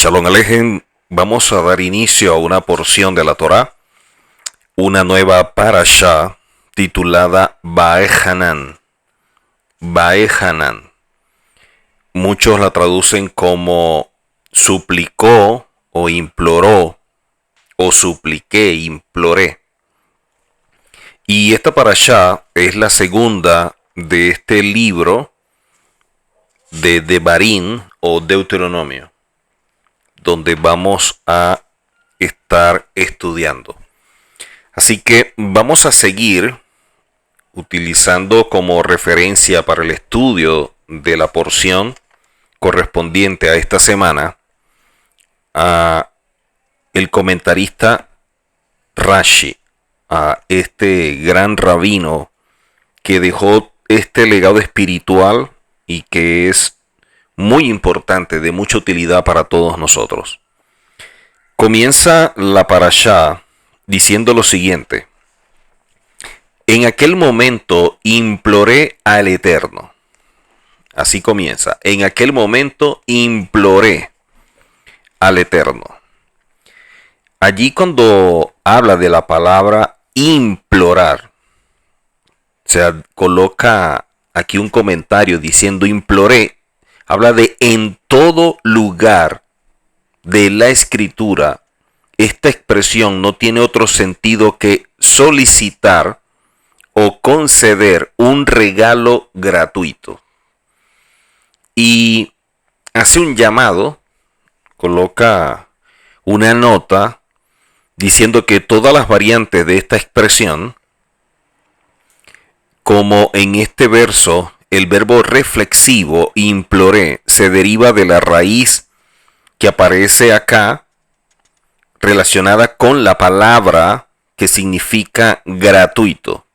Shalom Alejem, vamos a dar inicio a una porción de la Torá, una nueva parashá titulada Vaehanan. Vaehanan. Muchos la traducen como suplicó o imploró, o supliqué, imploré. Y esta parashá es la segunda de este libro de Devarim o Deuteronomio, donde vamos a estar estudiando. Así que vamos a seguir utilizando como referencia para el estudio de la porción correspondiente a esta semana a el comentarista Rashi, a este gran rabino que dejó este legado espiritual y que es muy importante, de mucha utilidad para todos nosotros. Comienza la parashá diciendo lo siguiente: en aquel momento imploré al Eterno. Así comienza. En aquel momento imploré al Eterno. Allí cuando habla de la palabra implorar, o sea, coloca aquí un comentario diciendo imploré, habla de en todo lugar de la escritura. Esta expresión no tiene otro sentido que solicitar o conceder un regalo gratuito. Y hace un llamado, coloca una nota diciendo que todas las variantes de esta expresión, como en este verso, el verbo reflexivo imploré se deriva de la raíz que aparece acá, relacionada con la palabra que significa gratuito.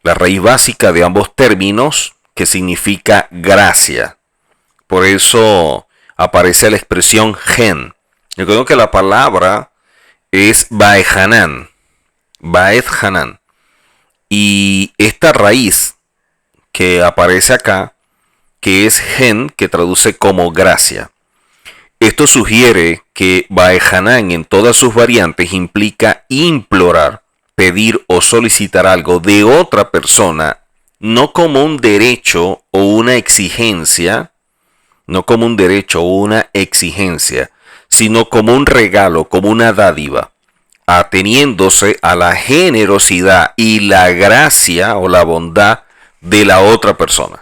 La raíz básica de ambos términos que significa gracia. Por eso aparece la expresión gen. Recuerdo que la palabra es Vaehanan. Vaehanan. Y esta raíz que aparece acá, que es gen, que traduce como gracia. Esto sugiere que Vaehanan en todas sus variantes implica implorar, pedir o solicitar algo de otra persona, no como un derecho o una exigencia, sino como un regalo, como una dádiva, ateniéndose a la generosidad y la gracia o la bondad de la otra persona.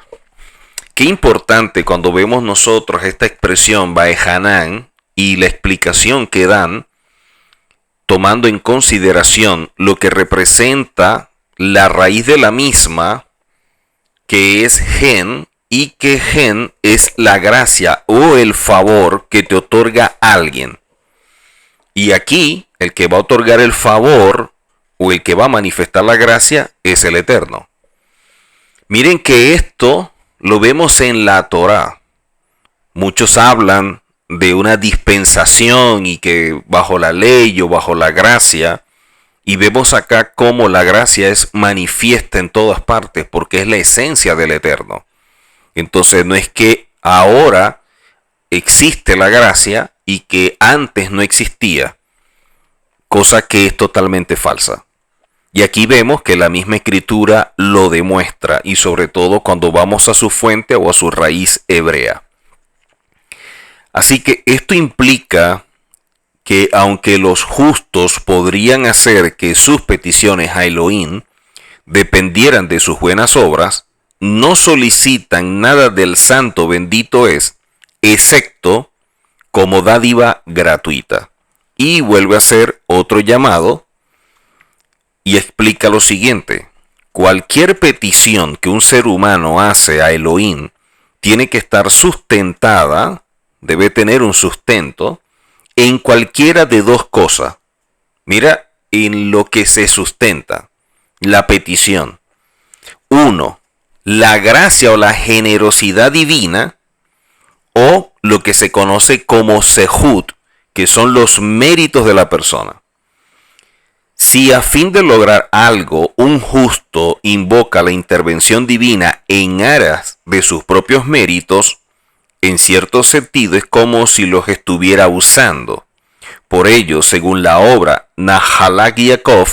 Qué importante cuando vemos nosotros esta expresión Vaehanan y la explicación que dan, tomando en consideración lo que representa la raíz de la misma, que es gen, y que gen es la gracia o el favor que te otorga alguien. Y aquí el que va a otorgar el favor o el que va a manifestar la gracia es el Eterno. Miren que esto lo vemos en la Torá. Muchos hablan de una dispensación y que bajo la ley o bajo la gracia, y vemos acá cómo la gracia es manifiesta en todas partes porque es la esencia del Eterno. Entonces no es que ahora existe la gracia y que antes no existía, cosa que es totalmente falsa. Y aquí vemos que la misma escritura lo demuestra, y sobre todo cuando vamos a su fuente o a su raíz hebrea. Así que esto implica que aunque los justos podrían hacer que sus peticiones a Elohim dependieran de sus buenas obras, no solicitan nada del santo bendito es, excepto como dádiva gratuita. Y vuelve a hacer otro llamado y explica lo siguiente: cualquier petición que un ser humano hace a Elohim tiene que estar sustentada, debe tener un sustento, en cualquiera de dos cosas. Mira en lo que se sustenta la petición. 1. La gracia o la generosidad divina, o lo que se conoce como sehut, que son los méritos de la persona. Si a fin de lograr algo un justo invoca la intervención divina en aras de sus propios méritos, En cierto sentido es como si los estuviera usando. Por ello, según la obra Nahalak Yaakov,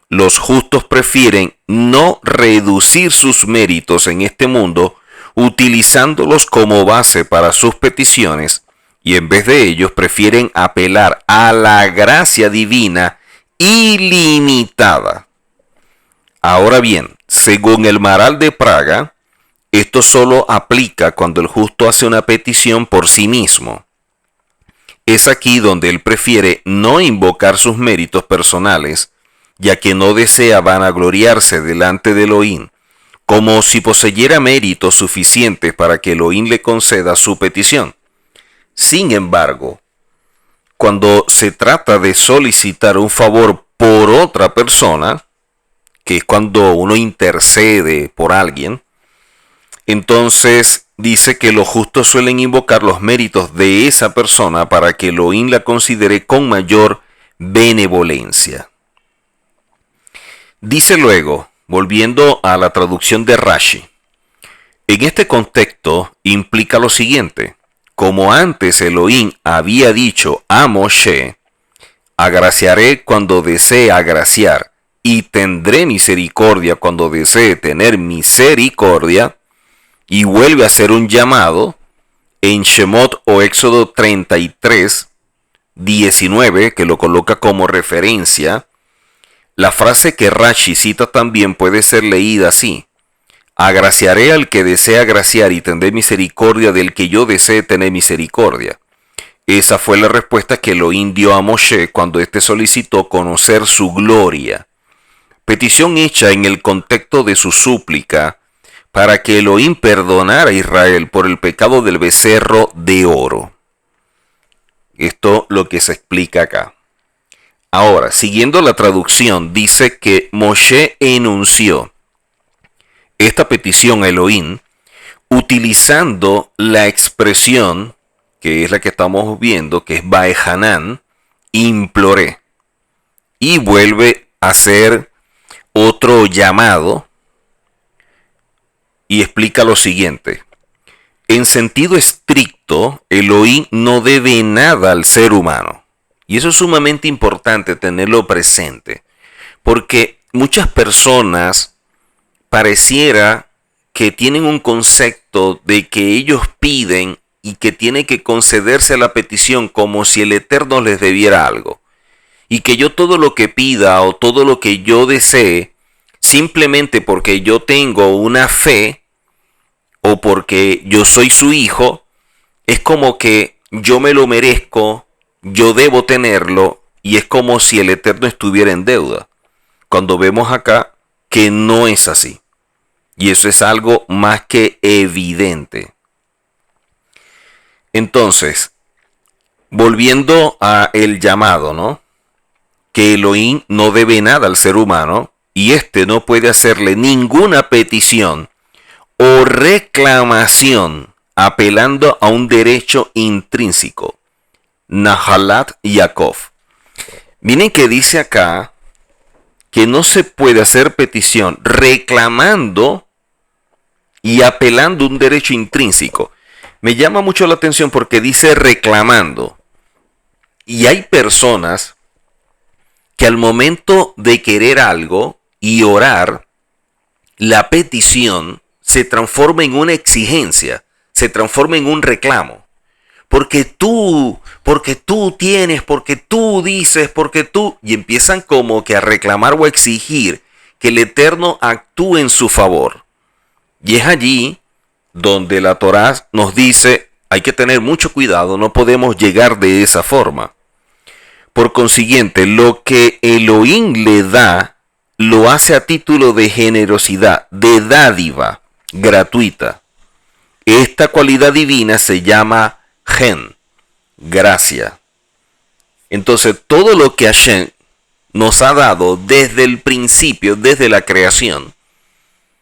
los justos prefieren no reducir sus méritos en este mundo utilizándolos como base para sus peticiones, y en vez de ellos prefieren apelar a la gracia divina ilimitada. Ahora bien, según el Maharal de Praga, esto solo aplica cuando el justo hace una petición por sí mismo. Es aquí donde él prefiere no invocar sus méritos personales, ya que no desea vanagloriarse delante de Elohim, como si poseyera méritos suficientes para que Elohim le conceda su petición. Sin embargo, cuando se trata de solicitar un favor por otra persona, que es cuando uno intercede por alguien, entonces dice que los justos suelen invocar los méritos de esa persona para que Elohim la considere con mayor benevolencia. Dice luego, volviendo a la traducción de Rashi, en este contexto implica lo siguiente: como antes Elohim había dicho a Moshe, agraciaré cuando desee agraciar y tendré misericordia cuando desee tener misericordia, y vuelve a hacer un llamado en Shemot o Éxodo 33, 19, que lo coloca como referencia. La frase que Rashi cita también puede ser leída así: agraciaré al que desea agraciar y tendré misericordia del que yo desee tener misericordia. Esa fue la respuesta que Elohim dio a Moshe cuando éste solicitó conocer su gloria. Petición hecha en el contexto de su súplica para que Elohim perdonara a Israel por el pecado del becerro de oro. Esto lo que se explica acá. Ahora, siguiendo la traducción, dice que Moshe enunció esta petición a Elohim utilizando la expresión, que es la que estamos viendo, que es Baehanan, imploré. Y vuelve a hacer otro llamado y explica lo siguiente: en sentido estricto, Elohim no debe nada al ser humano. Y eso es sumamente importante tenerlo presente, porque muchas personas pareciera que tienen un concepto de que ellos piden y que tiene que concederse la petición como si el Eterno les debiera algo. Y que yo todo lo que pida o todo lo que yo desee, simplemente porque yo tengo una fe o porque yo soy su hijo, es como que yo me lo merezco, yo debo tenerlo, y es como si el Eterno estuviera en deuda. Cuando vemos acá que no es así. Y eso es algo más que evidente. Entonces, volviendo a el llamado, ¿no? Que Elohim no debe nada al ser humano y éste no puede hacerle ninguna petición o reclamación apelando a un derecho intrínseco. Nahalat Yaakov. Miren que dice acá que no se puede hacer petición reclamando y apelando a un derecho intrínseco. Me llama mucho la atención porque dice reclamando. Y hay personas que al momento de querer algo y orar, la petición se transforma en una exigencia, se transforma en un reclamo. Porque tú tienes, porque tú dices, porque tú... Y empiezan como que a reclamar o a exigir que el Eterno actúe en su favor. Y es allí donde la Torá nos dice, hay que tener mucho cuidado, no podemos llegar de esa forma. Por consiguiente, lo que Elohim le da, lo hace a título de generosidad, de dádiva gratuita. Esta cualidad divina se llama Gen, gracia. Entonces, todo lo que Hashem nos ha dado desde el principio, desde la creación,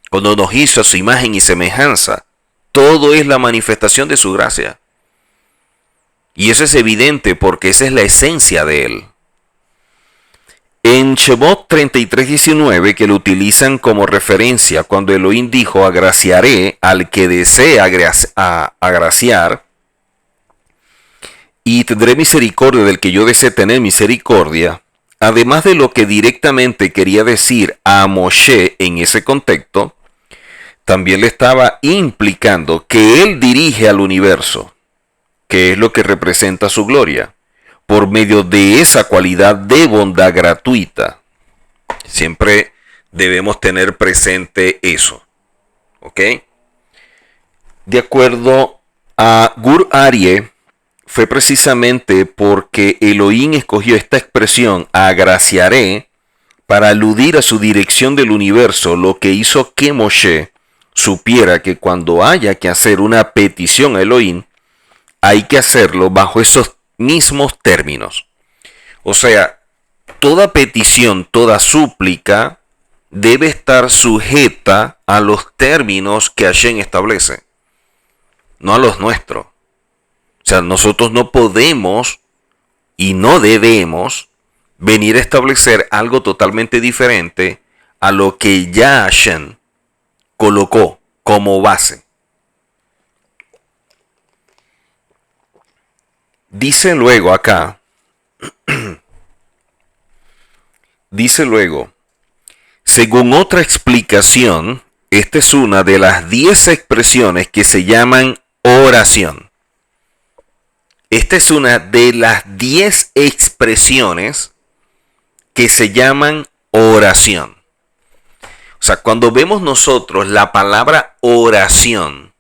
cuando nos hizo a su imagen y semejanza, todo es la manifestación de su gracia. Y eso es evidente porque esa es la esencia de él. En Shemot 33:19, que lo utilizan como referencia cuando Elohim dijo, agraciaré al que desea agraciar, y tendré misericordia del que yo desee tener misericordia, además de lo que directamente quería decir a Moshe en ese contexto, también le estaba implicando que él dirige al universo, que es lo que representa su gloria, por medio de esa cualidad de bondad gratuita. Siempre debemos tener presente eso. ¿Ok? De acuerdo a Gur Aryeh, fue precisamente porque Elohim escogió esta expresión, agraciaré, para aludir a su dirección del universo, lo que hizo que Moshe supiera que cuando haya que hacer una petición a Elohim, hay que hacerlo bajo esos mismos términos. O sea, toda petición, toda súplica debe estar sujeta a los términos que Hashem establece, no a los nuestros. O sea, nosotros no podemos y no debemos venir a establecer algo totalmente diferente a lo que ya Hashem colocó como base. Dice luego acá, dice luego, según otra explicación, esta es una de las 10 expresiones que se llaman oración. Esta es una de las 10 expresiones que se llaman oración. O sea, cuando vemos nosotros la palabra oración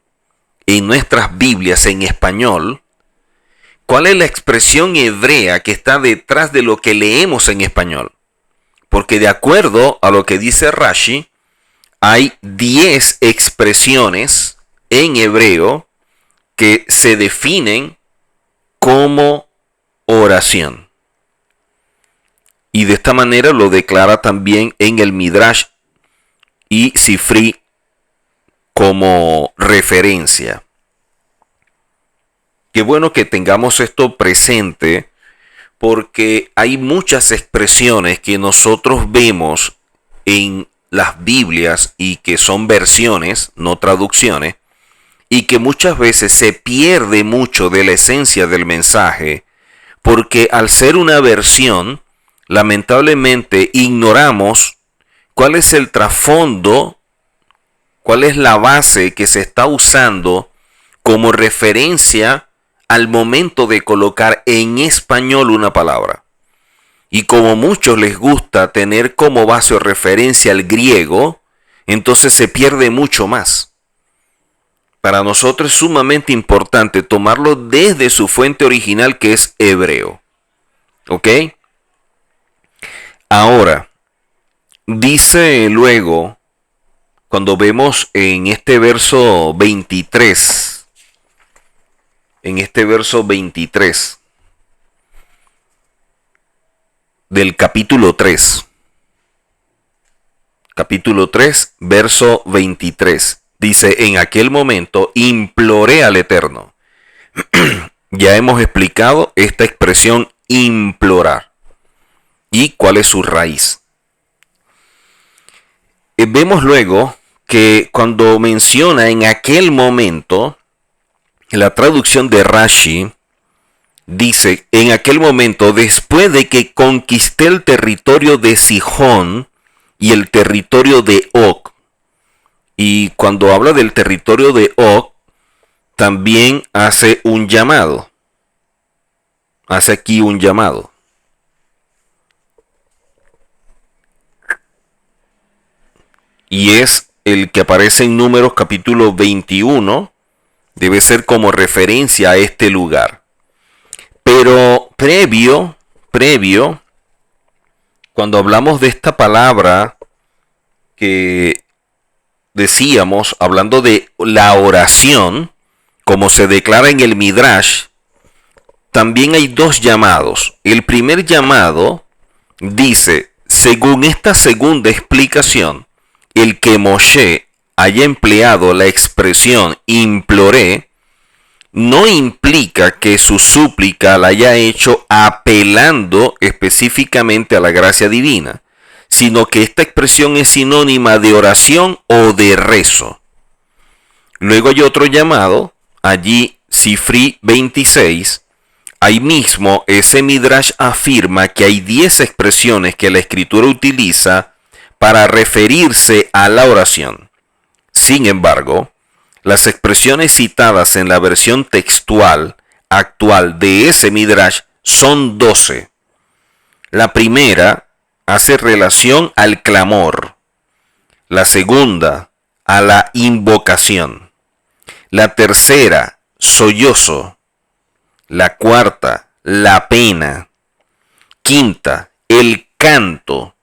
en nuestras Biblias en español, ¿cuál es la expresión hebrea que está detrás de lo que leemos en español? Porque de acuerdo a lo que dice Rashi, hay 10 expresiones en hebreo que se definen como oración. Y de esta manera lo declara también en el Midrash y Sifri como referencia. Qué bueno que tengamos esto presente, porque hay muchas expresiones que nosotros vemos en las Biblias y que son versiones, no traducciones, y que muchas veces se pierde mucho de la esencia del mensaje, porque al ser una versión, lamentablemente ignoramos cuál es el trasfondo, cuál es la base que se está usando como referencia al momento de colocar en español una palabra. Y como muchos les gusta tener como base o referencia al griego, entonces se pierde mucho más. Para nosotros es sumamente importante tomarlo desde su fuente original, que es hebreo. ¿Ok? Ahora, dice luego, cuando vemos en este verso 23, del capítulo 3, verso 23. Dice, en aquel momento imploré al Eterno. Ya hemos explicado esta expresión implorar y cuál es su raíz. Vemos luego que cuando menciona en aquel momento, la traducción de Rashi dice, en aquel momento, después de que conquisté el territorio de Sihón y el territorio de Og. Y cuando habla del territorio de Og, también hace un llamado. Hace aquí un llamado. Y es el que aparece en Números capítulo 21. Debe ser como referencia a este lugar. Pero previo, cuando hablamos de esta palabra que decíamos, hablando de la oración, como se declara en el Midrash, también hay dos llamados. El primer llamado dice, según esta segunda explicación, el que Moshe haya empleado la expresión imploré, no implica que su súplica la haya hecho apelando específicamente a la gracia divina, sino que esta expresión es sinónima de oración o de rezo. Luego hay otro llamado, allí Sifri 26, ahí mismo ese Midrash afirma que hay 10 expresiones que la escritura utiliza para referirse a la oración. Sin embargo, las expresiones citadas en la versión textual actual de ese Midrash son 12. La primera hace relación al clamor, la segunda a la invocación, la tercera sollozo, la cuarta la pena, quinta el canto,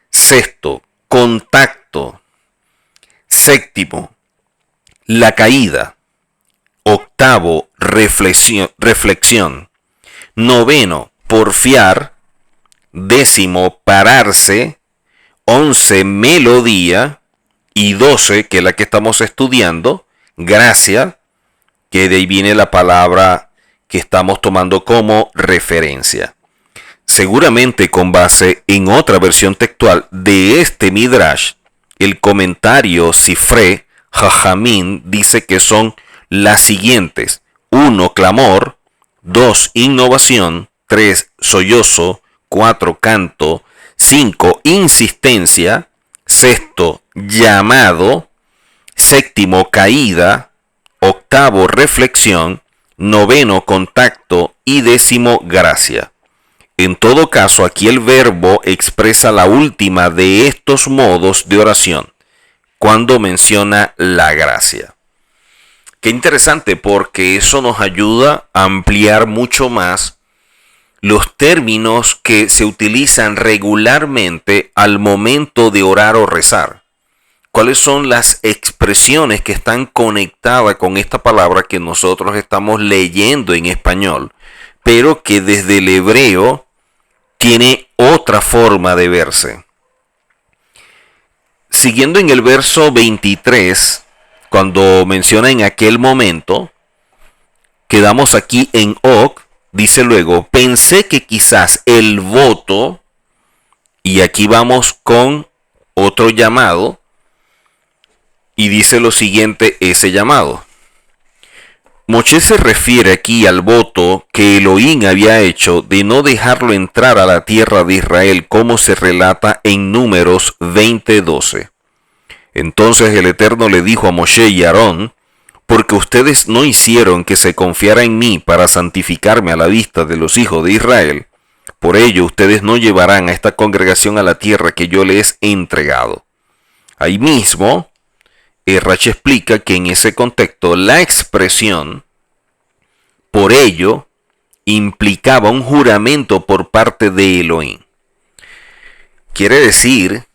sexto contacto, séptimo la caída, octavo reflexión, noveno porfiar, décimo pararse, 11 melodía y 12, que es la que estamos estudiando, gracia, que de ahí viene la palabra que estamos tomando como referencia. Seguramente con base en otra versión textual de este Midrash, el comentario Sifre Jajamín dice que son las siguientes: 1 clamor, 2 innovación, 3 sollozo, 4 canto, 5 insistencia, sexto llamado, séptimo caída, octavo reflexión, noveno contacto y décimo gracia. En todo caso, aquí el verbo expresa la última de estos modos de oración cuando menciona la gracia. Qué interesante, porque eso nos ayuda a ampliar mucho más los términos que se utilizan regularmente al momento de orar o rezar. ¿Cuáles son las expresiones que están conectadas con esta palabra que nosotros estamos leyendo en español, pero que desde el hebreo tiene otra forma de verse? Siguiendo en el verso 23, cuando menciona en aquel momento, quedamos aquí en Ok, dice luego, pensé que quizás el voto, y aquí vamos con otro llamado, y dice lo siguiente ese llamado. Moshe se refiere aquí al voto que Elohim había hecho de no dejarlo entrar a la tierra de Israel, como se relata en Números 20:12. Entonces el Eterno le dijo a Moshe y a Aarón: porque ustedes no hicieron que se confiara en mí para santificarme a la vista de los hijos de Israel, por ello ustedes no llevarán a esta congregación a la tierra que yo les he entregado. Ahí mismo, Rashi explica que en ese contexto la expresión por ello implicaba un juramento por parte de Elohim. Quiere decir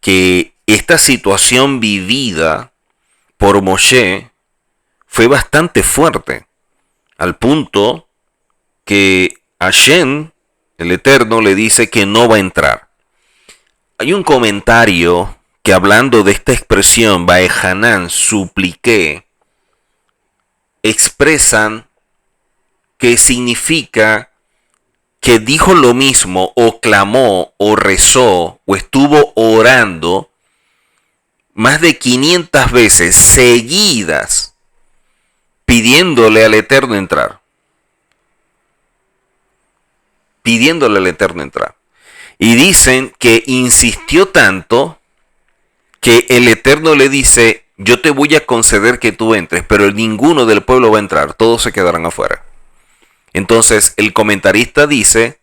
que esta situación vivida por Moshe fue bastante fuerte, al punto que Hashem, el Eterno, le dice que no va a entrar. Hay un comentario que, hablando de esta expresión, Vaehanan, supliqué, expresan que significa que dijo lo mismo, o clamó, o rezó, o estuvo orando más de 500 veces seguidas, pidiéndole al Eterno entrar. Pidiéndole al Eterno entrar. Y dicen que insistió tanto que el Eterno le dice: yo te voy a conceder que tú entres, pero ninguno del pueblo va a entrar, todos se quedarán afuera. Entonces el comentarista dice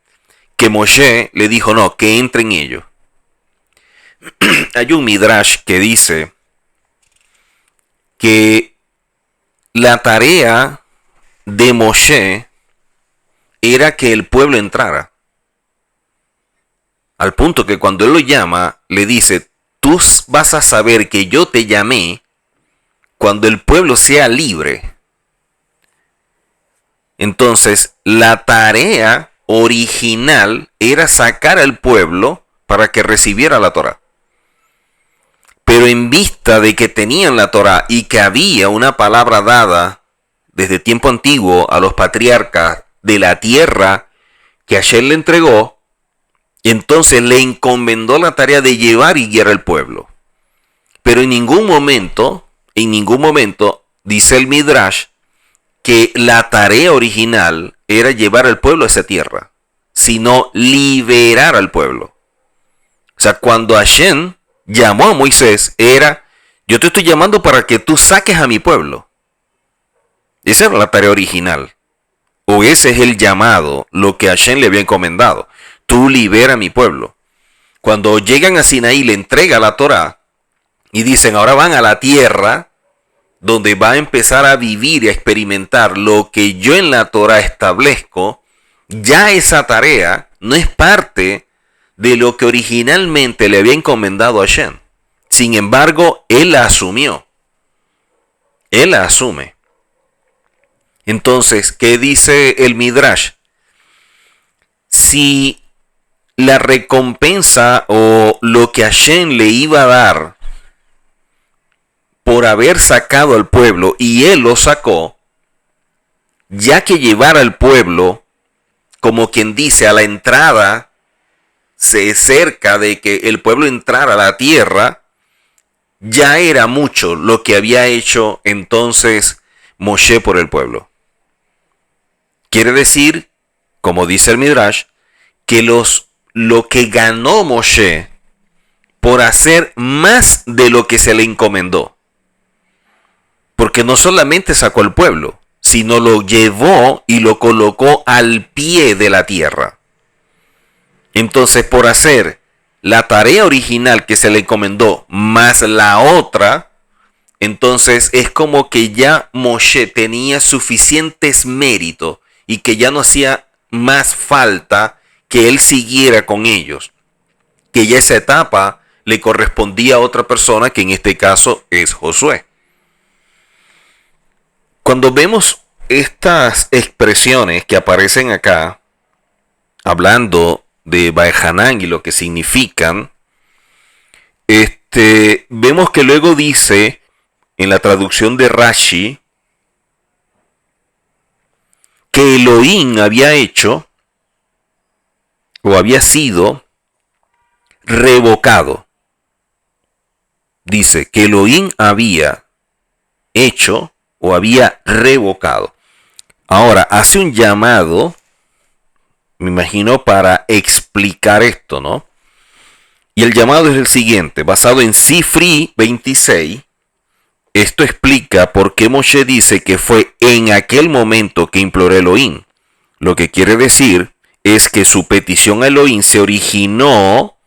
que Moshe le dijo: no, que entren ellos. Hay un Midrash que dice que la tarea de Moshe era que el pueblo entrara. Al punto que cuando él lo llama, le dice: tú vas a saber que yo te llamé cuando el pueblo sea libre. Entonces, la tarea original era sacar al pueblo para que recibiera la Torá. Pero en vista de que tenían la Torá y que había una palabra dada desde tiempo antiguo a los patriarcas de la tierra que Hashem le entregó, y entonces le encomendó la tarea de llevar y guiar al pueblo. Pero en ningún momento, dice el Midrash, que la tarea original era llevar al pueblo a esa tierra, sino liberar al pueblo. O sea, cuando Hashem llamó a Moisés, era, yo te estoy llamando para que tú saques a mi pueblo. Esa era la tarea original. O ese es el llamado, lo que Hashem le había encomendado. Tú libera a mi pueblo. Cuando llegan a Sinaí, le entrega la Torá y dicen, ahora van a la tierra donde va a empezar a vivir y a experimentar lo que yo en la Torá establezco. Ya esa tarea no es parte de lo que originalmente le había encomendado a Hashem. Sin embargo, él la asumió. Él la asume. Entonces, ¿qué dice el Midrash? Si la recompensa o lo que Hashem le iba a dar por haber sacado al pueblo y él lo sacó, ya que llevar al pueblo, como quien dice, a la entrada, se cerca de que el pueblo entrara a la tierra, ya era mucho lo que había hecho entonces Moshe por el pueblo. Quiere decir, como dice el Midrash, que lo que ganó Moshe por hacer más de lo que se le encomendó. Porque no solamente sacó al pueblo, sino lo llevó y lo colocó al pie de la tierra. Entonces, por hacer la tarea original que se le encomendó más la otra, entonces es como que ya Moshe tenía suficientes méritos y que ya no hacía más falta que él siguiera con ellos, que ya esa etapa le correspondía a otra persona, que en este caso es Josué. Cuando vemos estas expresiones que aparecen acá, hablando de Baehanán y lo que significan, vemos que luego dice en la traducción de Rashi que Elohim había hecho o había sido revocado. Dice que Elohim había hecho o había revocado. Ahora, hace un llamado, me imagino, para explicar esto, ¿no? Y el llamado es el siguiente, basado en Sifri 26. Esto explica por qué Moshe dice que fue en aquel momento que imploró a Elohim. Lo que quiere decir es que su petición a Elohim se originó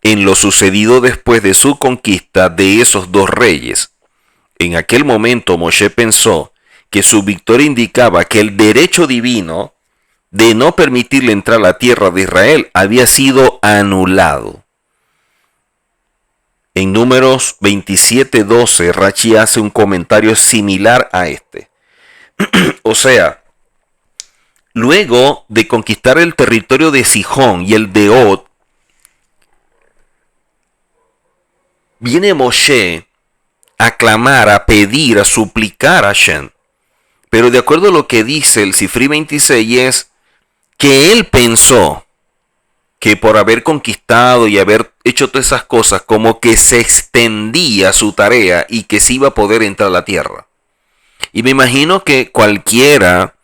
en lo sucedido después de su conquista de esos dos reyes. En aquel momento Moshe pensó que su victoria indicaba que el derecho divino de no permitirle entrar a la tierra de Israel había sido anulado. En Números 27:12, Rashi hace un comentario similar a este. O sea, luego de conquistar el territorio de Sihón y el de Og, viene Moshe a clamar, a pedir, a suplicar a Hashem. Pero de acuerdo a lo que dice el Sifri 26 es que él pensó que por haber conquistado y haber hecho todas esas cosas, como que se extendía su tarea y que se iba a poder entrar a la tierra. Y me imagino que cualquiera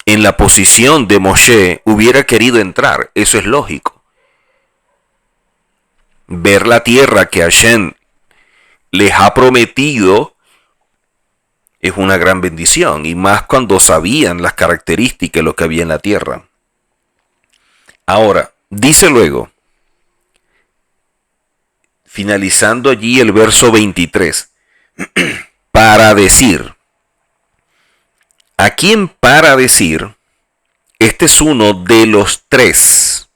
en la posición de Moshe hubiera querido entrar. Eso es lógico. Ver la tierra que Hashem les ha prometido es una gran bendición. Y más cuando sabían las características de lo que había en la tierra. Ahora, dice luego, finalizando allí el verso 23, para decir. Aquí en para decir, este es uno de los tres,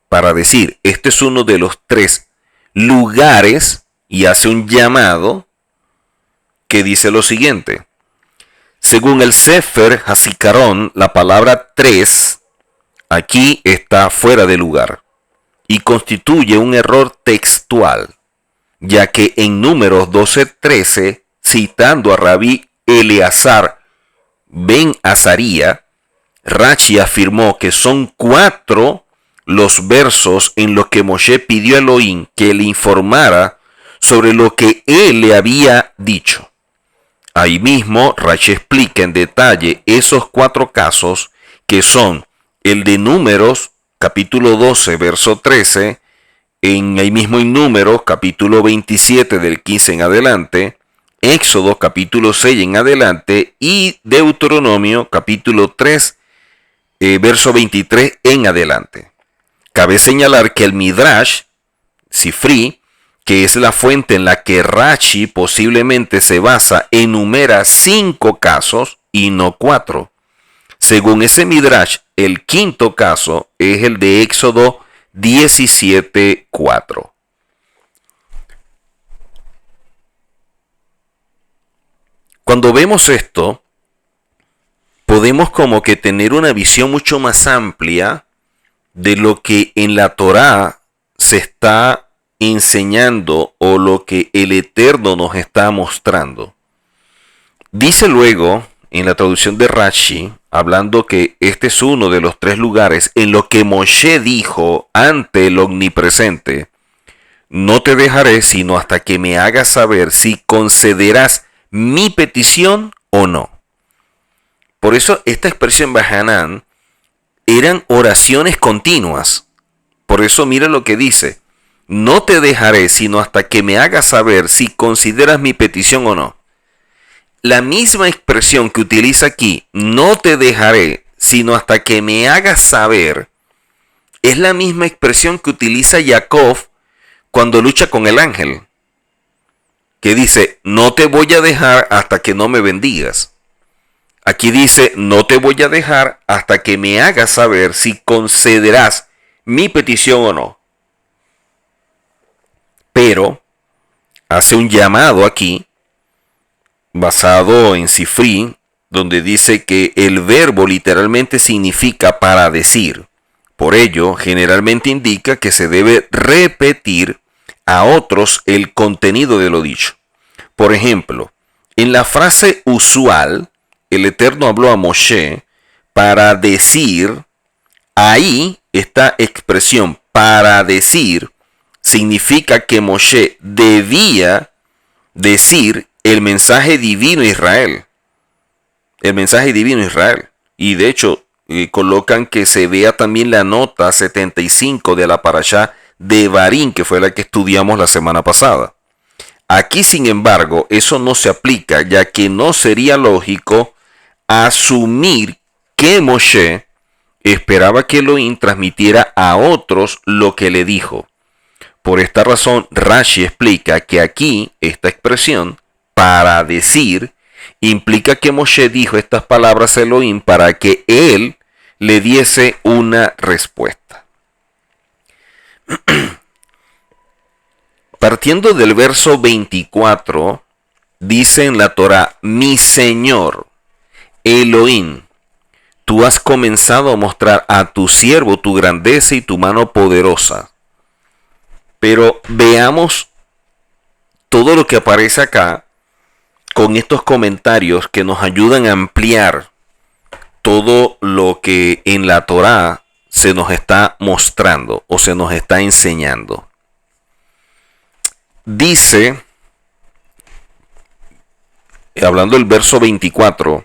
para decir, este es uno de los tres lugares, y hace un llamado que dice lo siguiente. Según el Sefer Hasicarón, la palabra tres aquí está fuera de lugar y constituye un error textual, ya que en Números 12:13, citando a Rabí Eleazar ben Azaría, Rashi afirmó que son 4 los versos en los que Moshe pidió a Elohim que le informara sobre lo que él le había dicho. Ahí mismo Rashi explica en detalle esos 4 casos, que son el de Números, capítulo 12, verso 13, ahí mismo en Números, capítulo 27, del 15 en adelante, Éxodo, capítulo 6 en adelante, y Deuteronomio, capítulo 3, verso 23 en adelante. Cabe señalar que el Midrash, Sifri, que es la fuente en la que Rashi posiblemente se basa, enumera 5 casos y no 4. Según ese Midrash, el 5.º caso es el de Éxodo 17:4. Cuando vemos esto, podemos como que tener una visión mucho más amplia de lo que en la Torá se está enseñando o lo que el Eterno nos está mostrando. Dice luego en la traducción de Rashi, hablando que este es uno de los 3 lugares en los que Moshe dijo ante el Omnipresente: no te dejaré sino hasta que me hagas saber si concederás mi petición o no. Por eso esta expresión Bajanán eran oraciones continuas. Por eso mira lo que dice: no te dejaré sino hasta que me hagas saber si consideras mi petición o no. La misma expresión que utiliza aquí, no te dejaré sino hasta que me hagas saber, es la misma expresión que utiliza Jacob cuando lucha con el ángel, que dice: no te voy a dejar hasta que no me bendigas. Aquí dice: no te voy a dejar hasta que me hagas saber si concederás mi petición o no. Pero hace un llamado aquí, basado en Sifri, donde dice que el verbo literalmente significa para decir. Por ello, generalmente indica que se debe repetir a otros el contenido de lo dicho. Por ejemplo, en la frase usual, el Eterno habló a Moshe para decir. Ahí esta expresión para decir significa que Moshe debía decir el mensaje divino a Israel. El mensaje divino a Israel. Y de hecho, colocan que se vea también la nota 75 de la parashá de Barín, que fue la que estudiamos la semana pasada. Aquí, sin embargo, eso no se aplica, ya que no sería lógico asumir que Moshe esperaba que Elohim transmitiera a otros lo que le dijo. Por esta razón, Rashi explica que aquí esta expresión, para decir, implica que Moshe dijo estas palabras a Elohim para que él le diese una respuesta. Partiendo del verso 24, dice en la Torá: mi Señor, Elohim, tú has comenzado a mostrar a tu siervo tu grandeza y tu mano poderosa. Pero veamos todo lo que aparece acá con estos comentarios que nos ayudan a ampliar todo lo que en la Torá se nos está mostrando o se nos está enseñando. Dice, hablando del verso 24,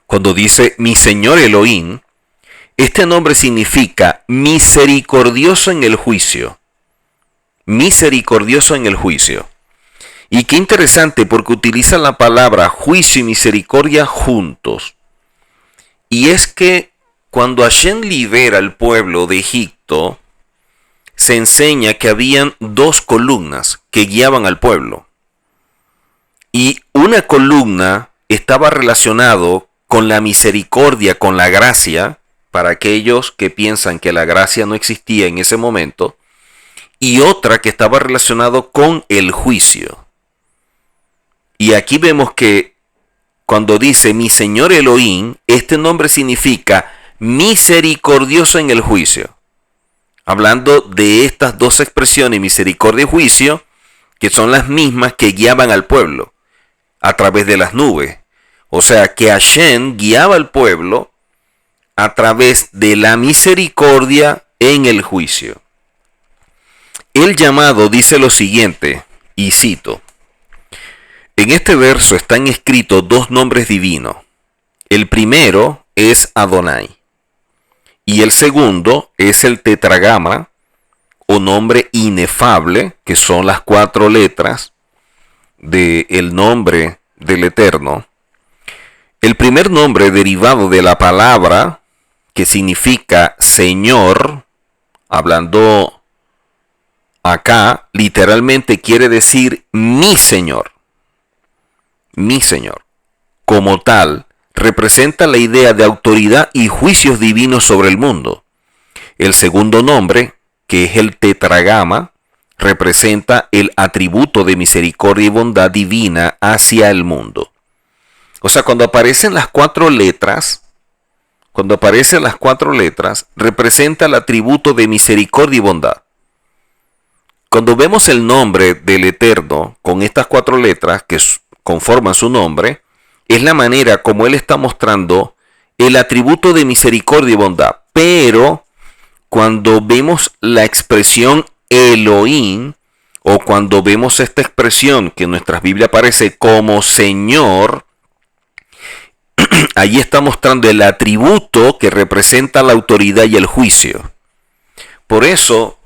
cuando dice mi Señor Elohim, este nombre significa misericordioso en el juicio. Misericordioso en el juicio. Y qué interesante, porque utiliza la palabra juicio y misericordia juntos. Y es que cuando Hashem libera al pueblo de Egipto, se enseña que habían 2 columnas que guiaban al pueblo. Y una columna estaba relacionado con la misericordia, con la gracia, para aquellos que piensan que la gracia no existía en ese momento, y otra que estaba relacionado con el juicio. Y aquí vemos que cuando dice mi Señor Elohim, este nombre significa misericordioso en el juicio. Hablando de estas 2 expresiones, misericordia y juicio, que son las mismas que guiaban al pueblo a través de las nubes. O sea que Hashem guiaba al pueblo a través de la misericordia en el juicio. El llamado dice lo siguiente, y cito: en este verso están escritos dos nombres divinos. El primero es Adonai y el segundo es el tetragrama o nombre inefable, que son las 4 letras del nombre del Eterno. El primer nombre derivado de la palabra que significa Señor, hablando acá, literalmente quiere decir mi Señor. Mi Señor. Como tal, representa la idea de autoridad y juicios divinos sobre el mundo. El segundo nombre, que es el tetragrama, representa el atributo de misericordia y bondad divina hacia el mundo. O sea, cuando aparecen las 4 letras, representa el atributo de misericordia y bondad. Cuando vemos el nombre del Eterno con estas 4 letras que conforman su nombre, es la manera como Él está mostrando el atributo de misericordia y bondad. Pero cuando vemos la expresión Elohim, o cuando vemos esta expresión que en nuestras Biblias aparece como Señor, allí está mostrando el atributo que representa la autoridad y el juicio. Por eso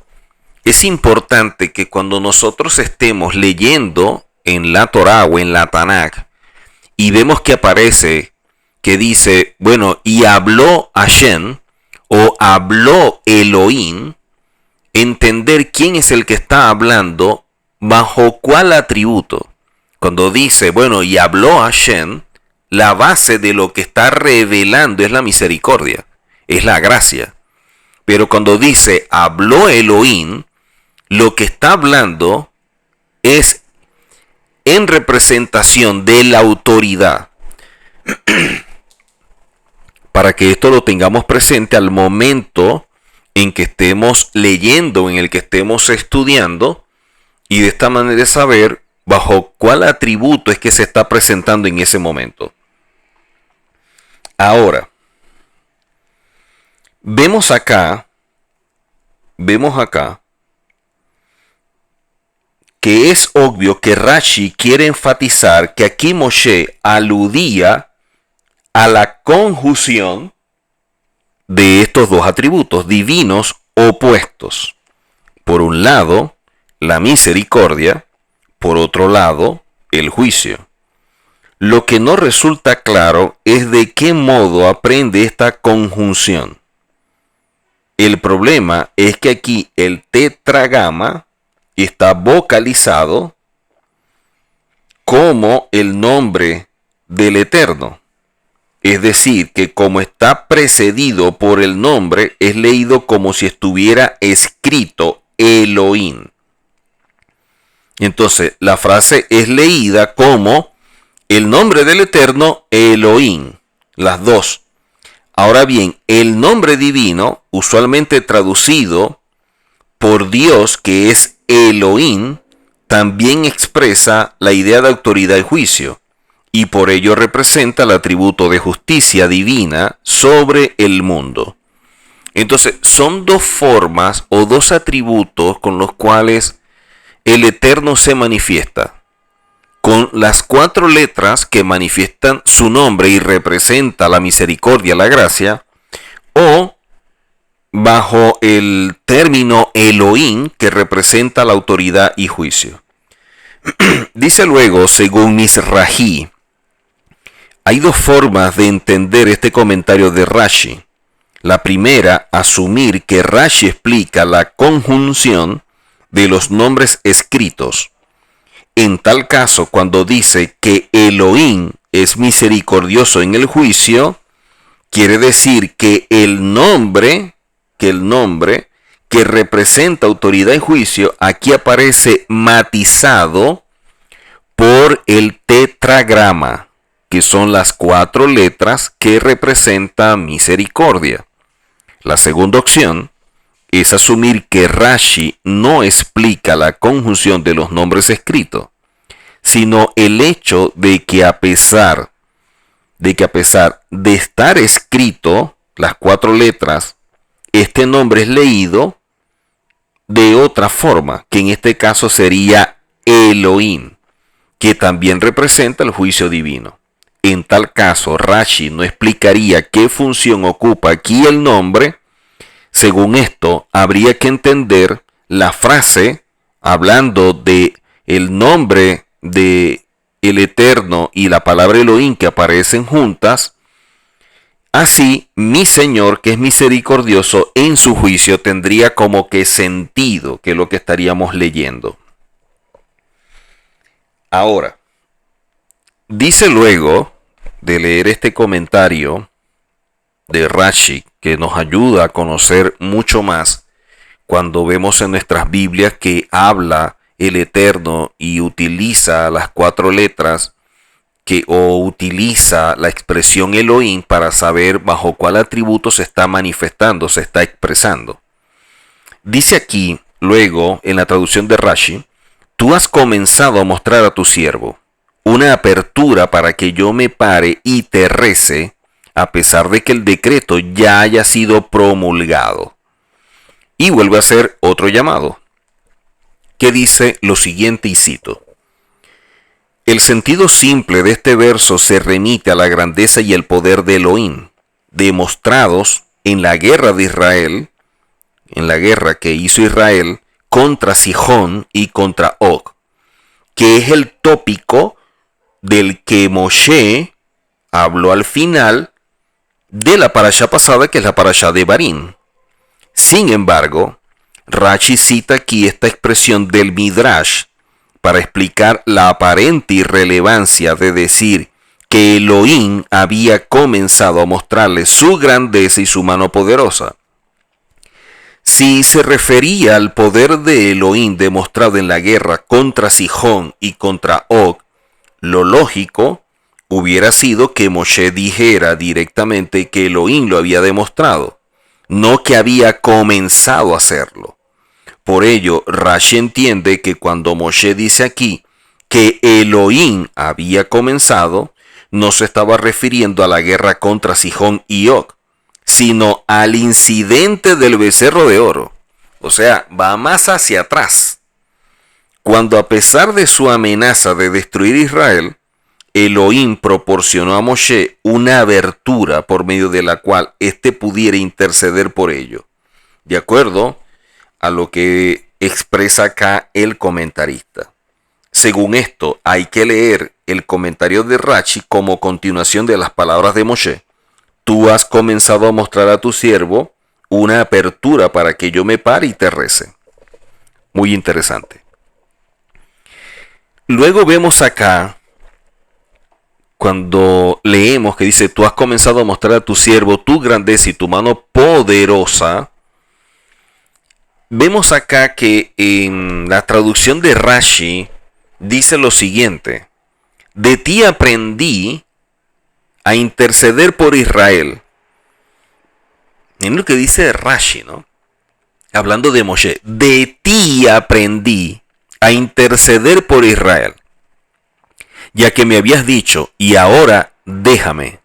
es importante que cuando nosotros estemos leyendo en la Torá o en la Tanakh y vemos que aparece, que dice, bueno, y habló Hashem o habló Elohim, entender quién es el que está hablando, bajo cuál atributo. Cuando dice, bueno, y habló Hashem, la base de lo que está revelando es la misericordia, es la gracia. Pero cuando dice, habló Elohim, lo que está hablando es en representación de la autoridad. Para que esto lo tengamos presente al momento en que estemos leyendo, en el que estemos estudiando, y de esta manera saber bajo cuál atributo es que se está presentando en ese momento. Ahora, vemos acá que es obvio que Rashi quiere enfatizar que aquí Moshe aludía a la conjunción de estos dos atributos divinos opuestos. Por un lado, la misericordia, por otro lado, el juicio. Lo que no resulta claro es de qué modo aprende esta conjunción. El problema es que aquí el tetragrama está vocalizado como el nombre del Eterno. Es decir, que como está precedido por el nombre, es leído como si estuviera escrito Elohim. Entonces, la frase es leída como el nombre del Eterno, Elohim. Las dos. Ahora bien, el nombre divino, usualmente traducido por Dios, que es Elohim, también expresa la idea de autoridad y juicio, y por ello representa el atributo de justicia divina sobre el mundo. Entonces, son dos formas o dos atributos con los cuales el Eterno se manifiesta. Con las 4 letras que manifiestan su nombre y representa la misericordia, la gracia, o bajo el término Elohim, que representa la autoridad y juicio. Dice luego, según Mizrahi, hay 2 formas de entender este comentario de Rashi. La primera, asumir que Rashi explica la conjunción de los nombres escritos. En tal caso, cuando dice que Elohim es misericordioso en el juicio, quiere decir que el nombre que representa autoridad y juicio, aquí aparece matizado por el tetragrama, que son las 4 letras que representan misericordia. La segunda opción es asumir que Rashi no explica la conjunción de los nombres escritos, sino el hecho de que a pesar de que a pesar de estar escrito las 4 letras, este nombre es leído de otra forma, que en este caso sería Elohim, que también representa el juicio divino. En tal caso, Rashi no explicaría qué función ocupa aquí el nombre. Según esto, habría que entender la frase hablando de el nombre de el Eterno y la palabra Elohim que aparecen juntas. Así, mi Señor, que es misericordioso, en su juicio tendría como que sentido que lo que estaríamos leyendo. Ahora, dice luego de leer este comentario de Rashi, que nos ayuda a conocer mucho más cuando vemos en nuestras Biblias que habla el Eterno y utiliza las 4 letras o utiliza la expresión Elohim para saber bajo cuál atributo se está manifestando, se está expresando. Dice aquí, luego, en la traducción de Rashi, tú has comenzado a mostrar a tu siervo una apertura para que yo me pare y te rece, a pesar de que el decreto ya haya sido promulgado. Y vuelve a hacer otro llamado, que dice lo siguiente, y cito: el sentido simple de este verso se remite a la grandeza y el poder de Elohim, demostrados en la guerra de Israel, en la guerra que hizo Israel contra Sihón y contra Og, que es el tópico del que Moshe habló al final de la parashá pasada, que es la parashá de Barín. Sin embargo, Rashi cita aquí esta expresión del Midrash para explicar la aparente irrelevancia de decir que Elohim había comenzado a mostrarle su grandeza y su mano poderosa. Si se refería al poder de Elohim demostrado en la guerra contra Sihón y contra Og, lo lógico hubiera sido que Moshe dijera directamente que Elohim lo había demostrado, no que había comenzado a hacerlo. Por ello, Rashi entiende que cuando Moshe dice aquí que Elohim había comenzado, no se estaba refiriendo a la guerra contra Sihón y Og, sino al incidente del becerro de oro. O sea, va más hacia atrás. Cuando, a pesar de su amenaza de destruir Israel, Elohim proporcionó a Moshe una abertura por medio de la cual éste pudiera interceder por ello. De acuerdo a lo que expresa acá el comentarista. Según esto, hay que leer el comentario de Rashi como continuación de las palabras de Moshe. Tú has comenzado a mostrar a tu siervo una apertura para que yo me pare y te rece. Muy interesante. Luego vemos acá, cuando leemos que dice, tú has comenzado a mostrar a tu siervo tu grandeza y tu mano poderosa. Vemos acá que en la traducción de Rashi dice lo siguiente: de ti aprendí a interceder por Israel. Miren lo que dice Rashi, ¿no? Hablando de Moshe, de ti aprendí a interceder por Israel, ya que me habías dicho, y ahora déjame.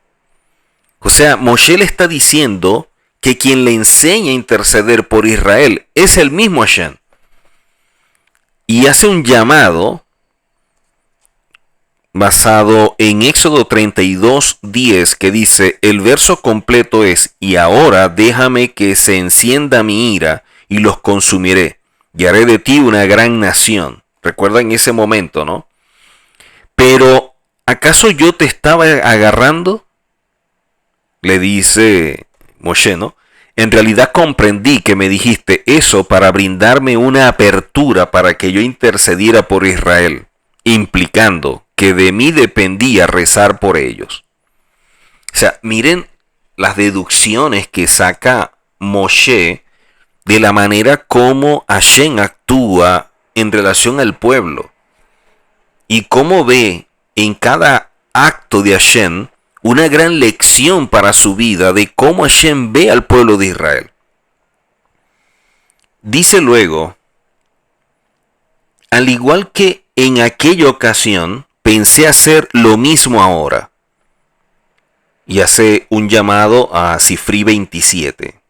O sea, Moshe le está diciendo que quien le enseña a interceder por Israel es el mismo Hashem. Y hace un llamado basado en Éxodo 32:10, que dice, el verso completo es, y ahora déjame que se encienda mi ira y los consumiré, y haré de ti una gran nación. Recuerdan ese momento, ¿no? Pero, ¿acaso yo te estaba agarrando? Le dice Moshe, ¿no? En realidad comprendí que me dijiste eso para brindarme una apertura para que yo intercediera por Israel, implicando que de mí dependía rezar por ellos. O sea, miren las deducciones que saca Moshe de la manera como Hashem actúa en relación al pueblo y cómo ve en cada acto de Hashem una gran lección para su vida de cómo Hashem ve al pueblo de Israel. Dice luego, al igual que en aquella ocasión, pensé hacer lo mismo ahora. y hace un llamado a Sifrí 27.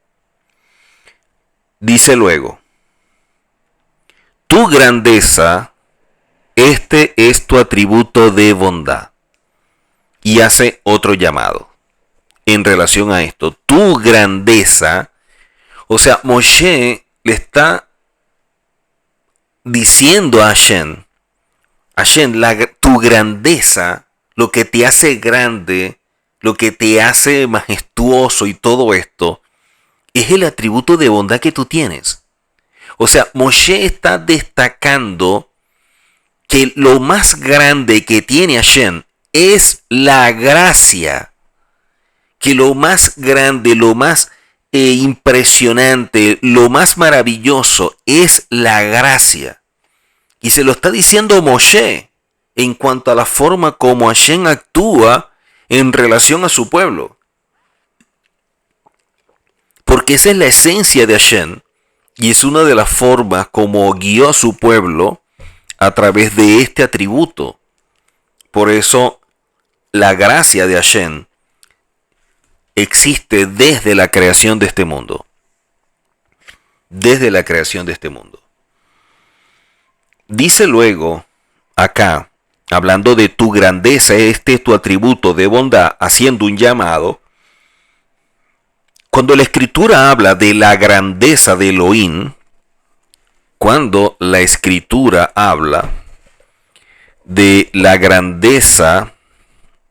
Dice luego, tu grandeza, este es tu atributo de bondad. Y hace otro llamado en relación a esto. Tu grandeza, o sea, Moshe le está diciendo a Hashem, tu grandeza, lo que te hace grande, lo que te hace majestuoso y todo esto, es el atributo de bondad que tú tienes. O sea, Moshe está destacando que lo más grande que tiene Hashem es la gracia. Que lo más grande, lo más impresionante, lo más maravilloso es la gracia. Y se lo está diciendo Moshe en cuanto a la forma como Hashem actúa en relación a su pueblo. Porque esa es la esencia de Hashem y es una de las formas como guió a su pueblo a través de este atributo. Por eso la gracia de Hashem existe desde la creación de este mundo. Desde la creación de este mundo. Dice luego, acá, hablando de tu grandeza, este es tu atributo de bondad, haciendo un llamado. Cuando la escritura habla de la grandeza de Elohim, cuando la escritura habla de la grandeza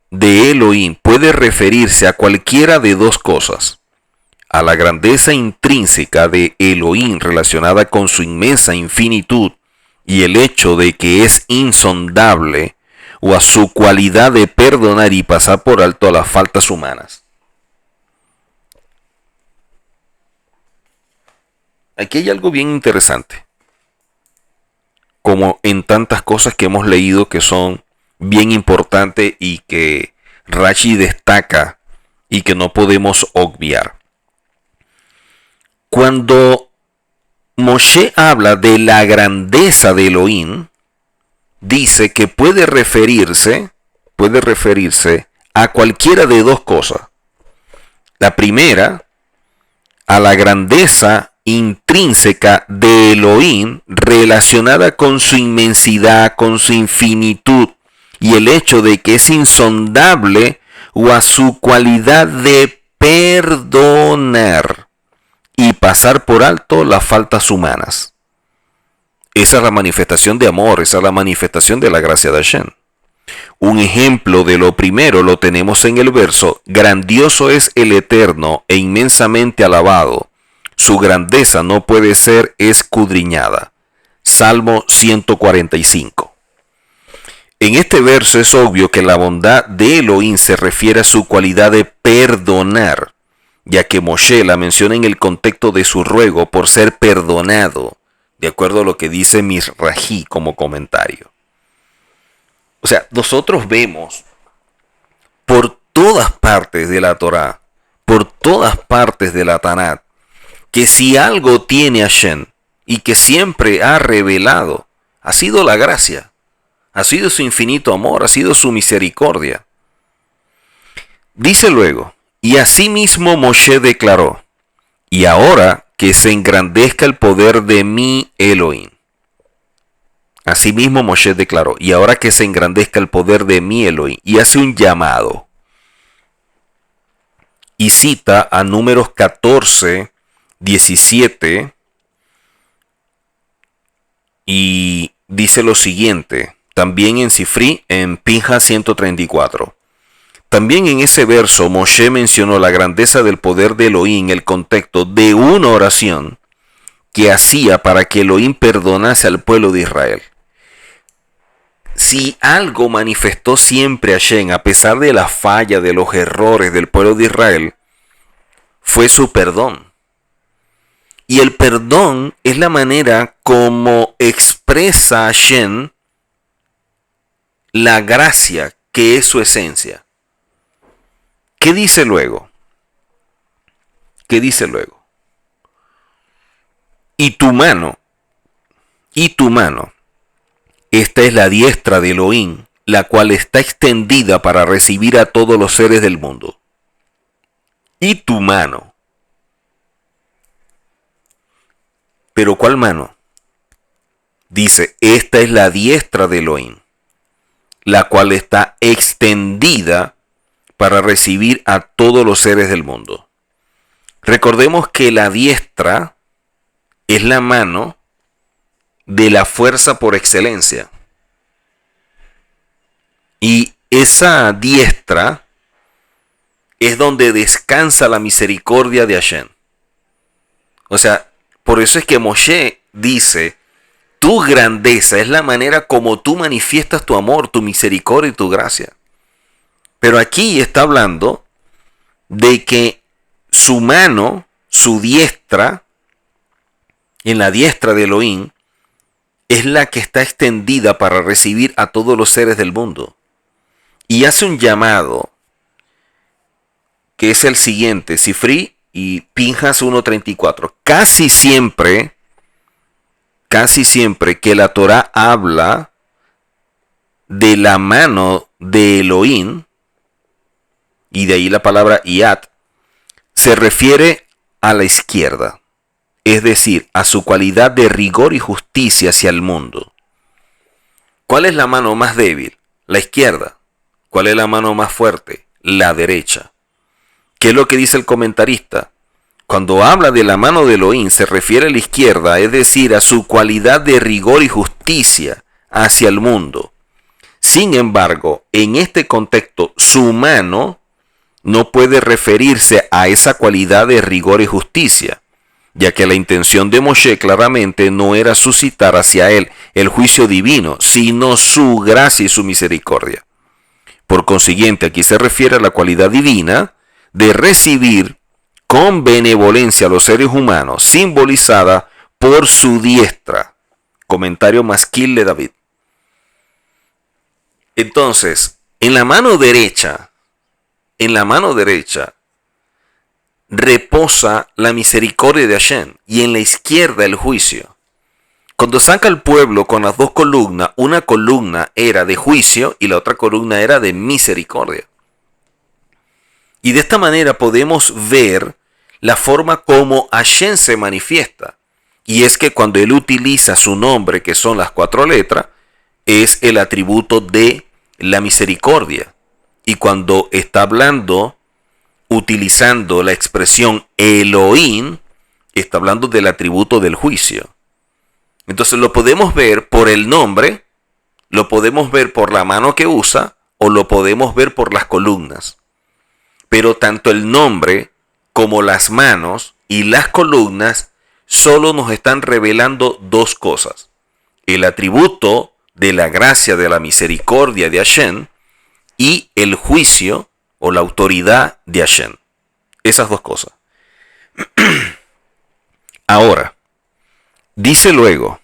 de Elohim, puede referirse a cualquiera de dos cosas: a la grandeza intrínseca de Elohim relacionada con su inmensa infinitud y el hecho de que es insondable, o a su cualidad de perdonar y pasar por alto a las faltas humanas. Aquí hay algo bien interesante, como en tantas cosas que hemos leído que son bien importantes y que Rashi destaca y que no podemos obviar. Cuando Moshe habla de la grandeza de Elohim, dice que puede referirse a cualquiera de dos cosas. La primera, a la grandeza intrínseca de Elohim relacionada con su inmensidad, con su infinitud y el hecho de que es insondable, o a su cualidad de perdonar y pasar por alto las faltas humanas. Esa es la manifestación de amor, esa es la manifestación de la gracia de Hashem. Un ejemplo de lo primero lo tenemos en el verso: grandioso es el Eterno e inmensamente alabado. Su grandeza no puede ser escudriñada. Salmo 145. En este verso es obvio que la bondad de Elohim se refiere a su cualidad de perdonar, ya que Moshe la menciona en el contexto de su ruego por ser perdonado, de acuerdo a lo que dice Mizrahi como comentario. O sea, nosotros vemos por todas partes de la Torá, por todas partes de la Tanat, que si algo tiene Hashem y que siempre ha revelado, ha sido la gracia, ha sido su infinito amor, ha sido su misericordia. Dice luego, y asimismo Moshe declaró, y ahora que se engrandezca el poder de mi Elohim. Asimismo Moshe declaró, y ahora que se engrandezca el poder de mi Elohim, y hace un llamado. Y cita a Números 14, 17, y dice lo siguiente, también en Sifrí, en Pinhas 134. También en ese verso Moshe mencionó la grandeza del poder de Elohim en el contexto de una oración que hacía para que Elohim perdonase al pueblo de Israel. Si algo manifestó siempre Hashem, a pesar de la falla, de los errores del pueblo de Israel, fue su perdón. Y el perdón es la manera como expresa Hashem la gracia que es su esencia. ¿Qué dice luego? ¿Qué dice luego? Y tu mano, esta es la diestra de Elohim, la cual está extendida para recibir a todos los seres del mundo. y tu mano. ¿Pero cuál mano? Dice, esta es la diestra de Elohim, la cual está extendida para recibir a todos los seres del mundo. Recordemos que la diestra es la mano de la fuerza por excelencia. Y esa diestra es donde descansa la misericordia de Hashem. O sea, por eso es que Moshe dice, tu grandeza es la manera como tú manifiestas tu amor, tu misericordia y tu gracia. Pero aquí está hablando de que su mano, su diestra, en la diestra de Elohim, es la que está extendida para recibir a todos los seres del mundo. Y hace un llamado, que es el siguiente, Sifri y Pinjas 1.34. Casi siempre que la Torah habla de la mano de Elohim, y de ahí la palabra Yad, se refiere a la izquierda, es decir, a su cualidad de rigor y justicia hacia el mundo. ¿Cuál es la mano más débil? La izquierda. ¿Cuál es la mano más fuerte? La derecha. ¿Qué es lo que dice el comentarista? Cuando habla de la mano de Elohim se refiere a la izquierda, es decir, a su cualidad de rigor y justicia hacia el mundo. Sin embargo, en este contexto, su mano no puede referirse a esa cualidad de rigor y justicia, ya que la intención de Moshe claramente no era suscitar hacia él el juicio divino, sino su gracia y su misericordia. Por consiguiente, aquí se refiere a la cualidad divina de recibir con benevolencia a los seres humanos, simbolizada por su diestra. Comentario Masquil de David. Entonces, en la mano derecha reposa la misericordia de Hashem y en la izquierda el juicio. Cuando saca al pueblo con las dos columnas, una columna era de juicio y la otra columna era de misericordia. Y de esta manera podemos ver la forma como Hashem se manifiesta. Y es que cuando él utiliza su nombre, que son las 4 letras, es el atributo de la misericordia. Y cuando está hablando, utilizando la expresión Elohim, está hablando del atributo del juicio. Entonces lo podemos ver por el nombre, lo podemos ver por la mano que usa, o lo podemos ver por las columnas. Pero tanto el nombre como las manos y las columnas solo nos están revelando dos cosas. El atributo de la gracia, de la misericordia de Hashem y el juicio o la autoridad de Hashem. Esas dos cosas. Ahora, dice luego,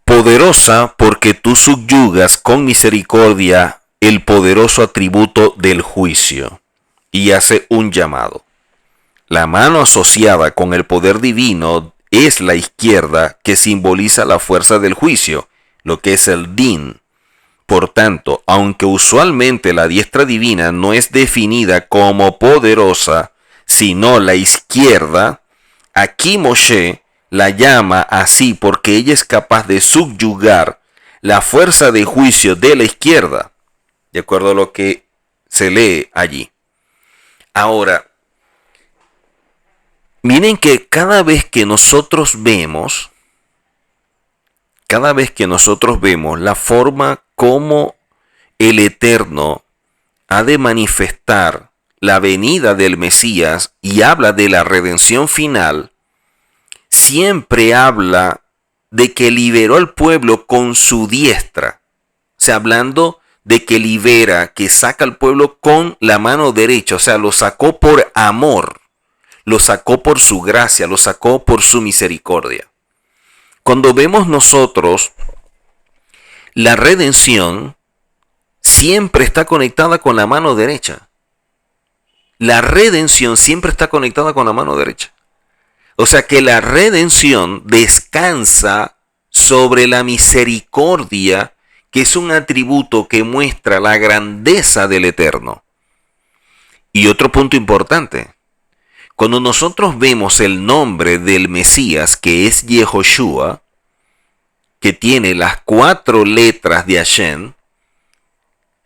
poderosa porque tú subyugas con misericordia el poderoso atributo del juicio, y hace un llamado. La mano asociada con el poder divino es la izquierda, que simboliza la fuerza del juicio, lo que es el din. Por tanto, aunque usualmente la diestra divina no es definida como poderosa, sino la izquierda, aquí Moshe la llama así porque ella es capaz de subyugar la fuerza de juicio de la izquierda, de acuerdo a lo que se lee allí. Ahora, miren que cada vez que nosotros vemos la forma como el Eterno ha de manifestar la venida del Mesías y habla de la redención final, siempre habla de que liberó al pueblo con su diestra. O sea, hablando de que libera, que saca al pueblo con la mano derecha. O sea, lo sacó por amor, lo sacó por su gracia, lo sacó por su misericordia. Cuando vemos nosotros la redención, siempre está conectada con la mano derecha. La redención siempre está conectada con la mano derecha. O sea que la redención descansa sobre la misericordia, que es un atributo que muestra la grandeza del Eterno. Y otro punto importante, cuando nosotros vemos el nombre del Mesías, que es Yehoshua, que tiene las 4 letras de Hashem,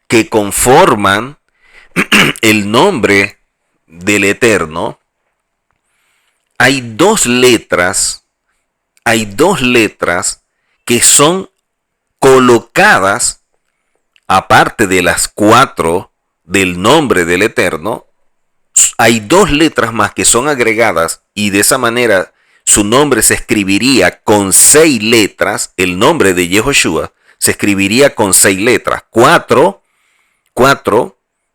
que conforman el nombre del Eterno, hay dos letras que son colocadas, aparte de las 4 del nombre del Eterno, hay 2 letras más que son agregadas, y de esa manera su nombre se escribiría con 6 letras. El nombre de Yehoshua se escribiría con 6 letras. 4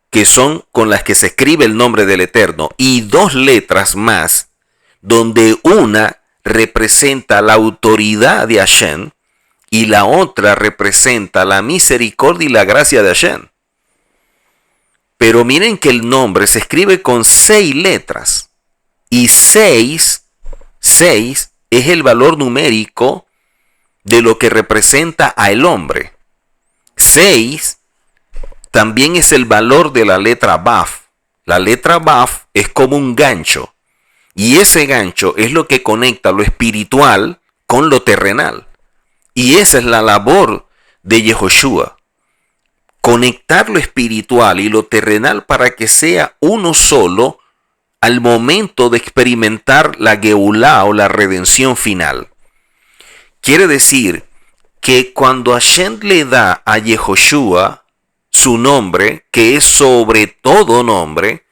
que son con las que se escribe el nombre del Eterno, y 2 letras más, donde una representa la autoridad de Hashem y la otra representa la misericordia y la gracia de Hashem. Pero miren que el nombre se escribe con 6 letras, y 6 es el valor numérico de lo que representa al hombre. 6 también es el valor de la letra Baf. La letra Baf es como un gancho, y ese gancho es lo que conecta lo espiritual con lo terrenal. Y esa es la labor de Yehoshua: conectar lo espiritual y lo terrenal para que sea uno solo al momento de experimentar la Geulá o la redención final. Quiere decir que cuando Hashem le da a Yehoshua su nombre, que es sobre todo nombre,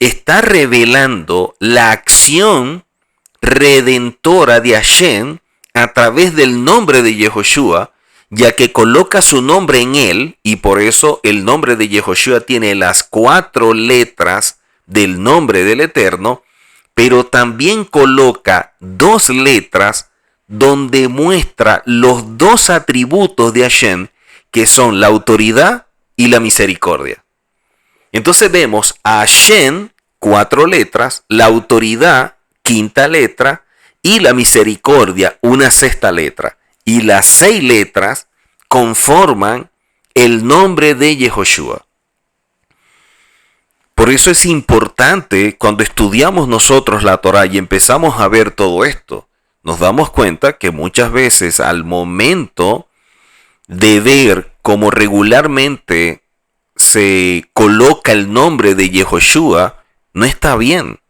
está revelando la acción redentora de Hashem a través del nombre de Yehoshua, ya que coloca su nombre en él, y por eso el nombre de Yehoshua tiene las 4 letras del nombre del Eterno, pero también coloca 2 letras donde muestra los 2 atributos de Hashem, que son la autoridad y la misericordia. Entonces vemos a Hashem, 4 letras, la autoridad, 5ª letra, y la misericordia, una 6ª letra. Y las 6 letras conforman el nombre de Yehoshua. Por eso es importante, cuando estudiamos nosotros la Torá y empezamos a ver todo esto, nos damos cuenta que muchas veces al momento de ver cómo regularmente se coloca el nombre de Yehoshua, no está bien,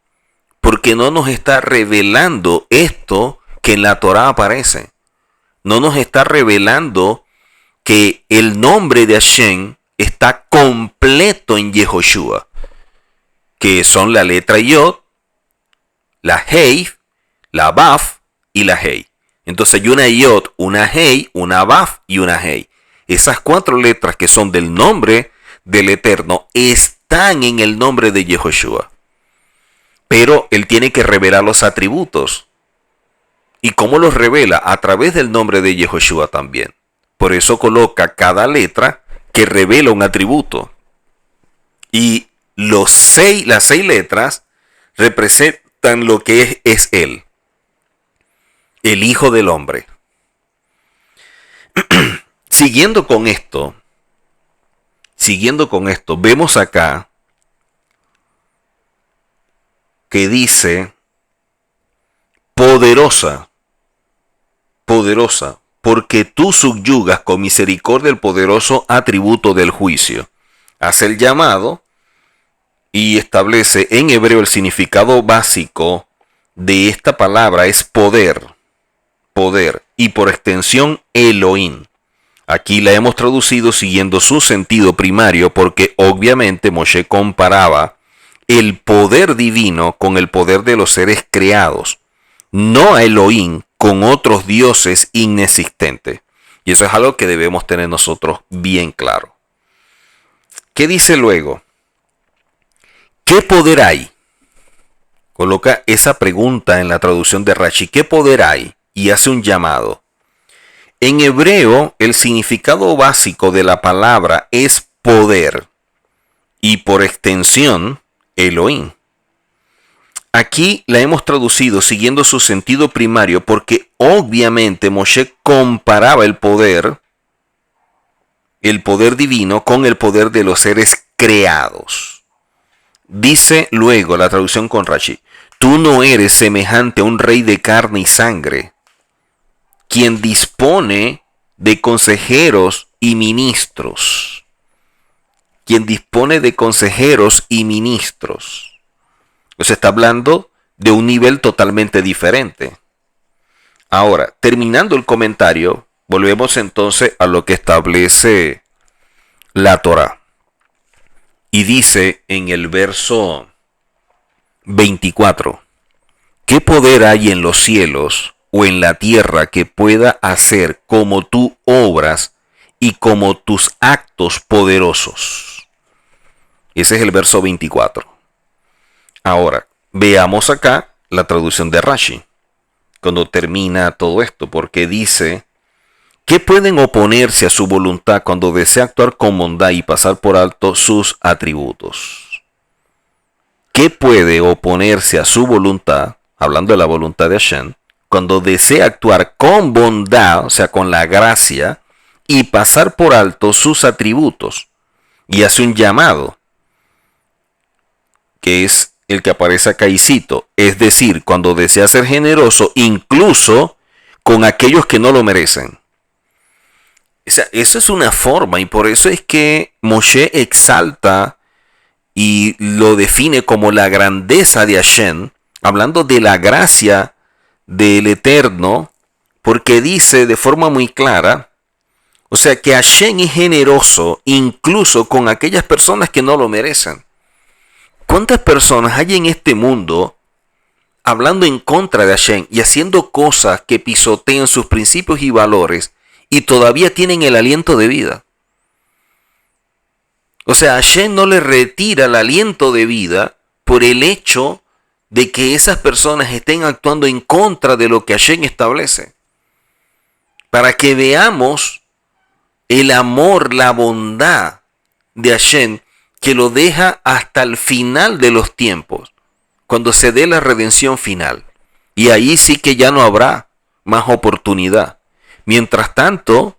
porque no nos está revelando esto que en la Torá aparece. No nos está revelando que el nombre de Hashem está completo en Yehoshua, que son la letra Yod, la Hei, la Baf y la Hei. Entonces hay una Yod, una Hei, una Baf y una Hei. Esas 4 letras que son del nombre del Eterno están en el nombre de Yehoshua. Pero él tiene que revelar los atributos. ¿Y cómo los revela? A través del nombre de Yehoshua también. Por eso coloca cada letra que revela un atributo. Y las 6 letras representan lo que es él, el Hijo del Hombre. Siguiendo con esto, vemos acá que dice poderosa, porque tú subyugas con misericordia el poderoso atributo del juicio. Hace el llamado y establece en hebreo el significado básico de esta palabra es poder, y por extensión Elohim. Aquí la hemos traducido siguiendo su sentido primario, porque obviamente Moshe comparaba el poder divino con el poder de los seres creados, no a Elohim con otros dioses inexistentes. Y eso es algo que debemos tener nosotros bien claro. ¿Qué dice luego? ¿Qué poder hay? Coloca esa pregunta en la traducción de Rashi. ¿Qué poder hay? Y hace un llamado. En hebreo, el significado básico de la palabra es poder, y por extensión, Elohim. Aquí la hemos traducido siguiendo su sentido primario, porque obviamente Moshe comparaba el poder divino con el poder de los seres creados. Dice luego la traducción con Rashi, tú no eres semejante a un rey de carne y sangre, quien dispone de consejeros y ministros. Quien dispone de consejeros y ministros. Se está hablando de un nivel totalmente diferente. Ahora, terminando el comentario, volvemos entonces a lo que establece la Torá. Y dice en el verso 24, ¿qué poder hay en los cielos o en la tierra que pueda hacer como tú obras y como tus actos poderosos? Ese es el verso 24. Ahora, veamos acá la traducción de Rashi, cuando termina todo esto, porque dice, ¿qué pueden oponerse a su voluntad cuando desea actuar con bondad y pasar por alto sus atributos? ¿Qué puede oponerse a su voluntad, hablando de la voluntad de Hashem, cuando desea actuar con bondad, o sea, con la gracia, y pasar por alto sus atributos? Y hace un llamado, que es el que aparece acá y cito, es decir, cuando desea ser generoso, incluso con aquellos que no lo merecen. O sea, eso es una forma, y por eso es que Moshe exalta y lo define como la grandeza de Hashem, hablando de la gracia del Eterno, porque dice de forma muy clara, o sea, que Hashem es generoso incluso con aquellas personas que no lo merecen. ¿Cuántas personas hay en este mundo hablando en contra de Hashem y haciendo cosas que pisotean sus principios y valores y todavía tienen el aliento de vida? O sea, Hashem no le retira el aliento de vida por el hecho de que esas personas estén actuando en contra de lo que Hashem establece. Para que veamos el amor, la bondad de Hashem, que lo deja hasta el final de los tiempos, cuando se dé la redención final. Y ahí sí que ya no habrá más oportunidad. Mientras tanto,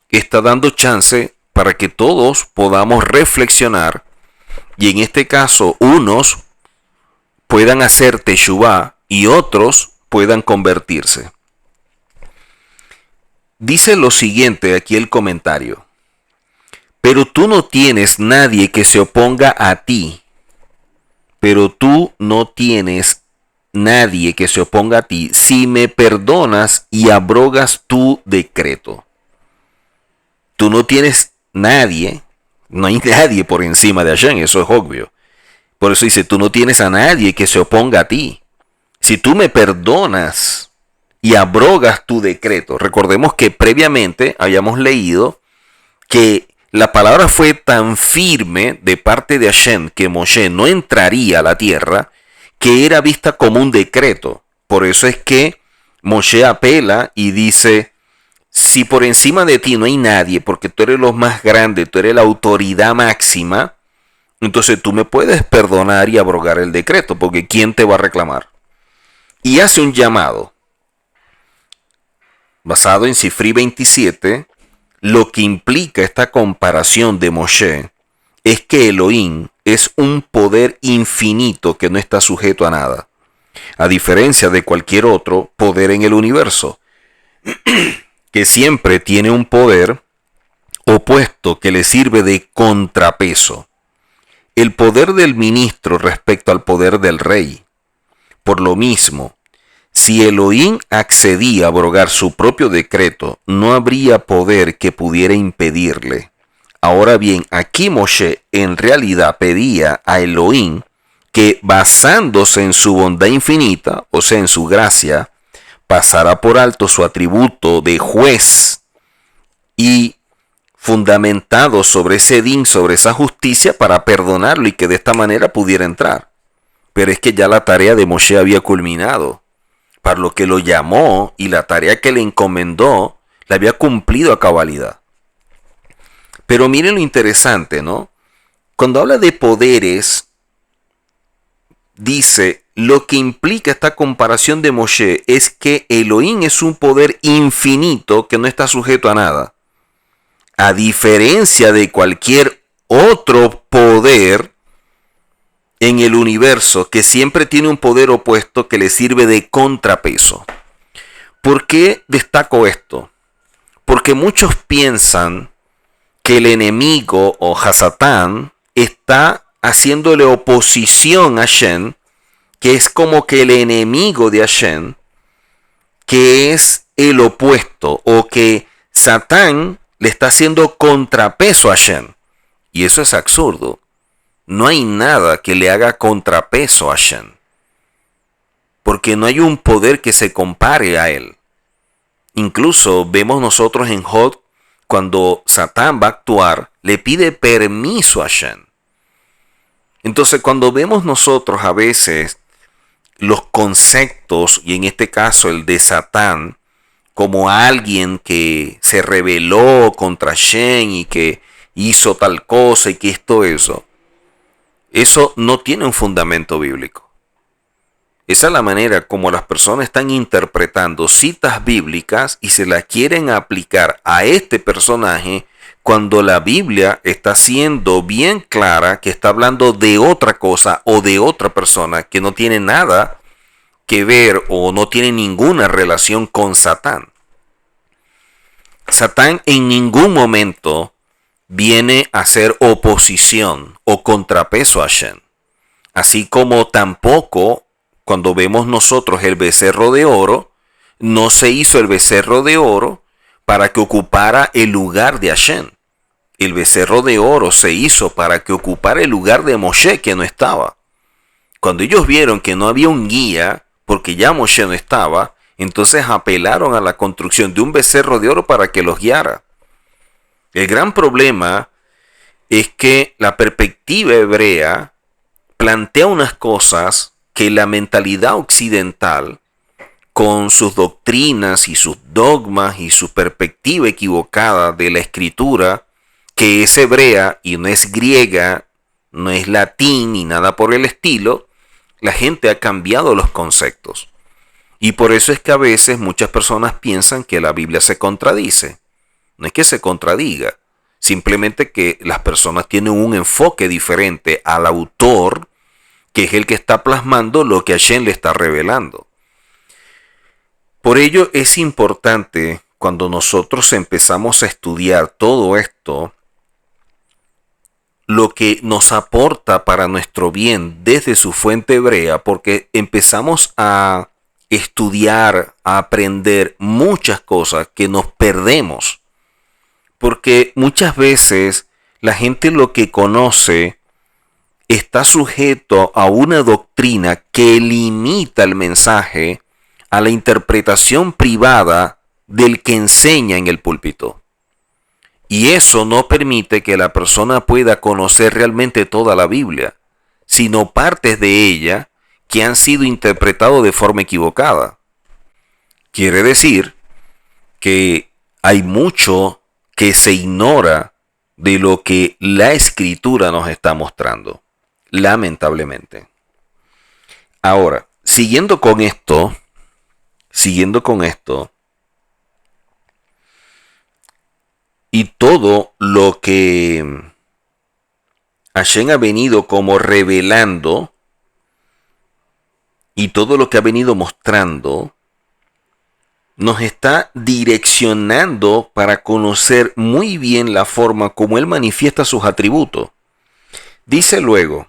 está dando chance para que todos podamos reflexionar y en este caso unos puedan hacer teshuvá y otros puedan convertirse. Dice lo siguiente aquí el comentario. Pero tú no tienes nadie que se oponga a ti. Pero tú no tienes nadie que se oponga a ti si me perdonas y abrogas tu decreto. Tú no tienes nadie, no hay nadie por encima de Hashem, eso es obvio. Por eso dice, tú no tienes a nadie que se oponga a ti. Si tú me perdonas y abrogas tu decreto. Recordemos que previamente habíamos leído que la palabra fue tan firme de parte de Hashem que Moshe no entraría a la tierra, que era vista como un decreto. Por eso es que Moshe apela y dice, si por encima de ti no hay nadie, porque tú eres lo más grande, tú eres la autoridad máxima, entonces tú me puedes perdonar y abrogar el decreto, porque ¿quién te va a reclamar? Y hace un llamado, basado en Sifri 27, lo que implica esta comparación de Moshe es que Elohim es un poder infinito que no está sujeto a nada, a diferencia de cualquier otro poder en el universo, que siempre tiene un poder opuesto que le sirve de contrapeso. El poder del ministro respecto al poder del rey. Por lo mismo, si Elohim accedía a abrogar su propio decreto, no habría poder que pudiera impedirle. Ahora bien, aquí Moshe en realidad pedía a Elohim que, basándose en su bondad infinita, o sea, en su gracia, pasara por alto su atributo de juez y fundamentado sobre ese din, sobre esa justicia, para perdonarlo y que de esta manera pudiera entrar. Pero es que ya la tarea de Moshe había culminado, para lo que lo llamó, y la tarea que le encomendó la había cumplido a cabalidad. Pero miren lo interesante, ¿no? Cuando habla de poderes, dice, lo que implica esta comparación de Moshe es que Elohim es un poder infinito que no está sujeto a nada. A diferencia de cualquier otro poder en el universo que siempre tiene un poder opuesto que le sirve de contrapeso. ¿Por qué destaco esto? Porque muchos piensan que el enemigo o Hasatán está haciéndole oposición a Hashem, que es como que el enemigo de Hashem, que es el opuesto, o que Satán le está haciendo contrapeso a Hashem. Y eso es absurdo. No hay nada que le haga contrapeso a Hashem, porque no hay un poder que se compare a él. Incluso vemos nosotros en Job, cuando Satán va a actuar, le pide permiso a Hashem. Entonces, cuando vemos nosotros a veces los conceptos, y en este caso el de Satán, como alguien que se rebeló contra Hashem y que hizo tal cosa y que eso no tiene un fundamento bíblico. Esa es la manera como las personas están interpretando citas bíblicas y se las quieren aplicar a este personaje, cuando la Biblia está siendo bien clara que está hablando de otra cosa o de otra persona que no tiene nada que ver o no tiene ninguna relación con Satán. Satán en ningún momento viene a hacer oposición o contrapeso a Hashem. Así como tampoco, cuando vemos nosotros el becerro de oro, no se hizo el becerro de oro para que ocupara el lugar de Hashem. El becerro de oro se hizo para que ocupara el lugar de Moshe, que no estaba. Cuando ellos vieron que no había un guía, porque ya Moshe no estaba, entonces apelaron a la construcción de un becerro de oro para que los guiara. El gran problema es que la perspectiva hebrea plantea unas cosas que la mentalidad occidental, con sus doctrinas y sus dogmas y su perspectiva equivocada de la escritura, que es hebrea y no es griega, no es latín ni nada por el estilo, la gente ha cambiado los conceptos. Y por eso es que a veces muchas personas piensan que la Biblia se contradice. No es que se contradiga, simplemente que las personas tienen un enfoque diferente al autor, que es el que está plasmando lo que Hashem le está revelando. Por ello es importante, cuando nosotros empezamos a estudiar todo esto, lo que nos aporta para nuestro bien desde su fuente hebrea, porque empezamos a estudiar, a aprender muchas cosas que nos perdemos. Porque muchas veces la gente lo que conoce está sujeto a una doctrina que limita el mensaje a la interpretación privada del que enseña en el púlpito. Y eso no permite que la persona pueda conocer realmente toda la Biblia, sino partes de ella que han sido interpretados de forma equivocada. Quiere decir que hay mucho que se ignora de lo que la Escritura nos está mostrando, lamentablemente. Ahora, siguiendo con esto, y todo lo que Hashem ha venido como revelando, y todo lo que ha venido mostrando, nos está direccionando para conocer muy bien la forma como Él manifiesta sus atributos. Dice luego,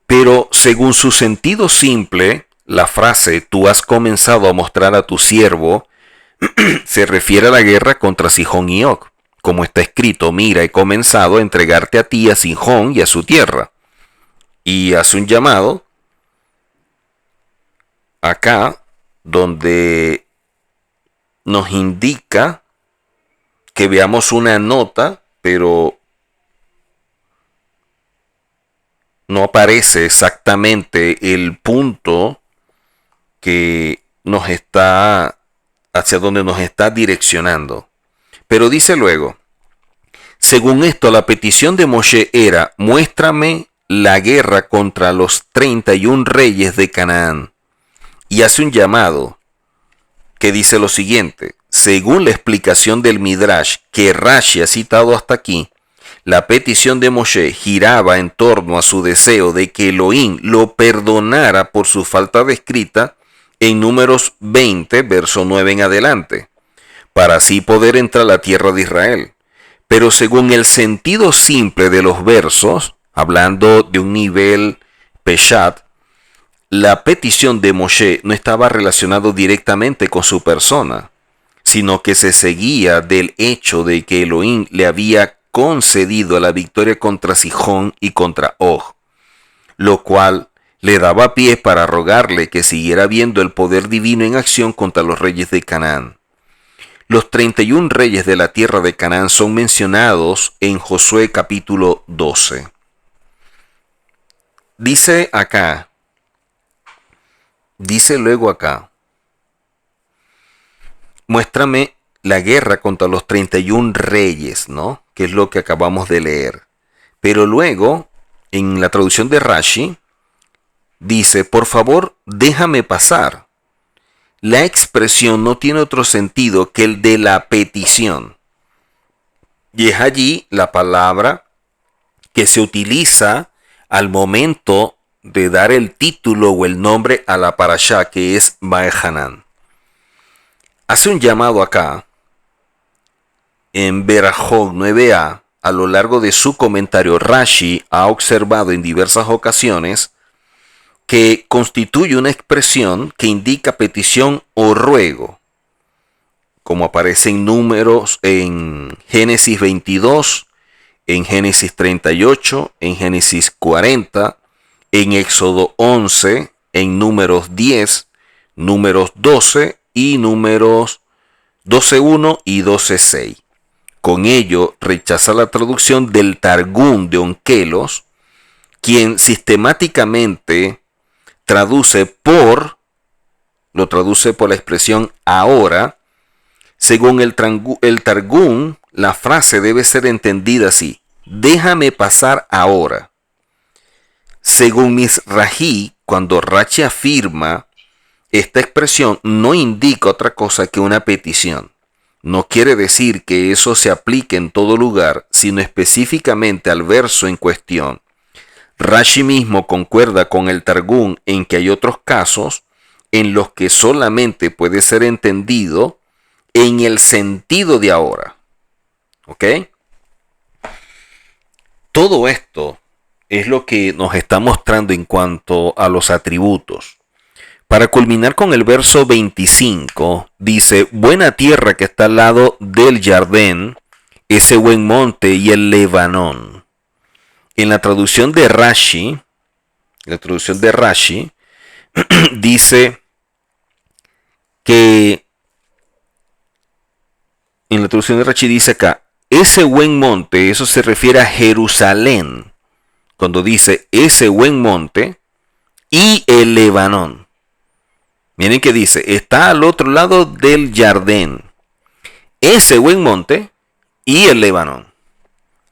pero según su sentido simple, la frase "tú has comenzado a mostrar a tu siervo" se refiere a la guerra contra Sihón y Og, como está escrito: mira, he comenzado a entregarte a ti, a Sihón y a su tierra. Y hace un llamado acá donde nos indica que veamos una nota, pero no aparece exactamente el punto que nos está, hacia donde nos está direccionando. Pero dice luego: según esto, la petición de Moshe era: muéstrame la guerra contra los 31 reyes de Canaán. Y hace un llamado que dice lo siguiente: según la explicación del Midrash que Rashi ha citado hasta aquí, La petición de Moshe giraba en torno a su deseo de que Elohim lo perdonara por su falta de escrita en Números 20, verso 9 en adelante, para así poder entrar a la tierra de Israel. Pero según el sentido simple de los versos, hablando de un nivel peshat, la petición de Moshe no estaba relacionada directamente con su persona, sino que se seguía del hecho de que Elohim le había concedido la victoria contra Sihón y contra Og, lo cual le daba pie para rogarle que siguiera viendo el poder divino en acción contra los reyes de Canaán. Los 31 reyes de la tierra de Canaán son mencionados en Josué capítulo 12. Dice luego acá, muéstrame la guerra contra los 31 reyes, ¿no? Que es lo que acabamos de leer. Pero luego, en la traducción de Rashi, dice, por favor, déjame pasar. La expresión no tiene otro sentido que el de la petición. Y es allí la palabra que se utiliza al momento de dar el título o el nombre a la parashá, que es Vaehanan. Hace un llamado acá, en Berajot 9a, a lo largo de su comentario, Rashi ha observado en diversas ocasiones que constituye una expresión que indica petición o ruego, como aparece en números en Génesis 22, en Génesis 38, en Génesis 40, en Éxodo 11, en Números 10, Números 12 y Números 12.1 y 12.6. Con ello rechaza la traducción del Targum de Onkelos, quien sistemáticamente lo traduce por la expresión ahora. Según el Targum, la frase debe ser entendida así: déjame pasar ahora. Según Mizrahi, cuando Rashi afirma esta expresión, no indica otra cosa que una petición. No quiere decir que eso se aplique en todo lugar, sino específicamente al verso en cuestión. Rashi mismo concuerda con el Targum en que hay otros casos en los que solamente puede ser entendido en el sentido de ahora. ¿Ok? Todo esto es lo que nos está mostrando en cuanto a los atributos. Para culminar con el verso 25, dice, buena tierra que está al lado del Jardén, ese buen monte y el Lebanón. En la traducción de Rashi, dice que, en la traducción de Rashi dice acá, ese buen monte, eso se refiere a Jerusalén, cuando dice ese buen monte y el Lebanón. Miren que dice, está al otro lado del Jardín, ese buen monte y el Lebanón.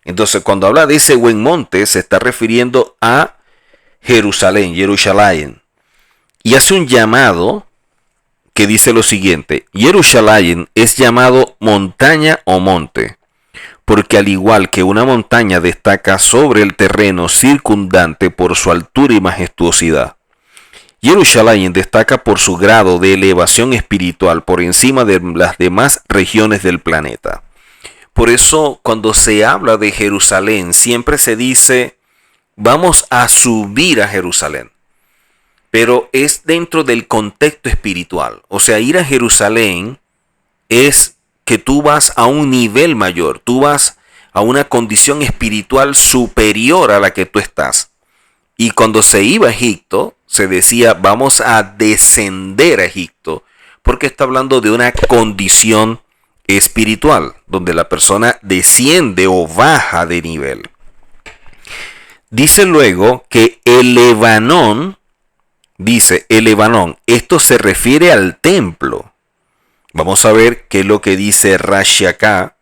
Entonces, cuando habla de ese buen monte, se está refiriendo a Jerusalén. Y hace un llamado que dice lo siguiente: Jerusalén es llamado montaña o monte, porque al igual que una montaña destaca sobre el terreno circundante por su altura y majestuosidad, Jerusalén destaca por su grado de elevación espiritual por encima de las demás regiones del planeta. Por eso, cuando se habla de Jerusalén, siempre se dice, vamos a subir a Jerusalén. Pero es dentro del contexto espiritual. O sea, ir a Jerusalén es que tú vas a un nivel mayor, tú vas a una condición espiritual superior a la que tú estás. Y cuando se iba a Egipto, se decía, vamos a descender a Egipto, porque está hablando de una condición espiritual, donde la persona desciende o baja de nivel. Dice luego que el Lebanón, esto se refiere al templo. Vamos a ver qué es lo que dice Rashi acá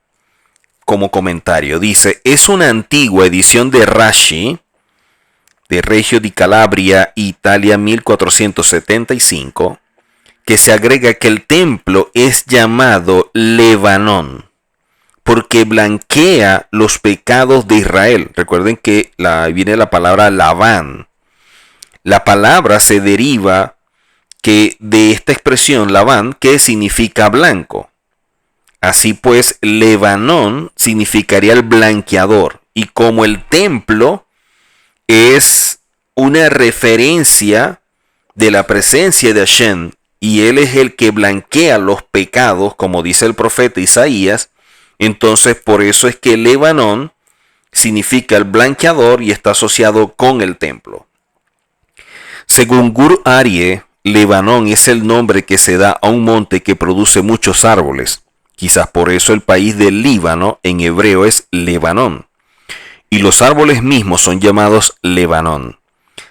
como comentario. Dice, es una antigua edición de Rashi, de Reggio di Calabria, Italia 1475, que se agrega que el templo es llamado Lebanón, porque blanquea los pecados de Israel. Recuerden que viene la palabra Labán. La palabra se deriva de esta expresión Labán, que significa blanco. Así pues, Lebanón significaría el blanqueador. Y como el templo es una referencia de la presencia de Hashem, y Él es el que blanquea los pecados, como dice el profeta Isaías, entonces por eso es que Lebanón significa el blanqueador y está asociado con el templo. Según Gur Aryeh, Lebanón es el nombre que se da a un monte que produce muchos árboles. Quizás por eso el país del Líbano en hebreo es Lebanón. Y los árboles mismos son llamados Lebanón.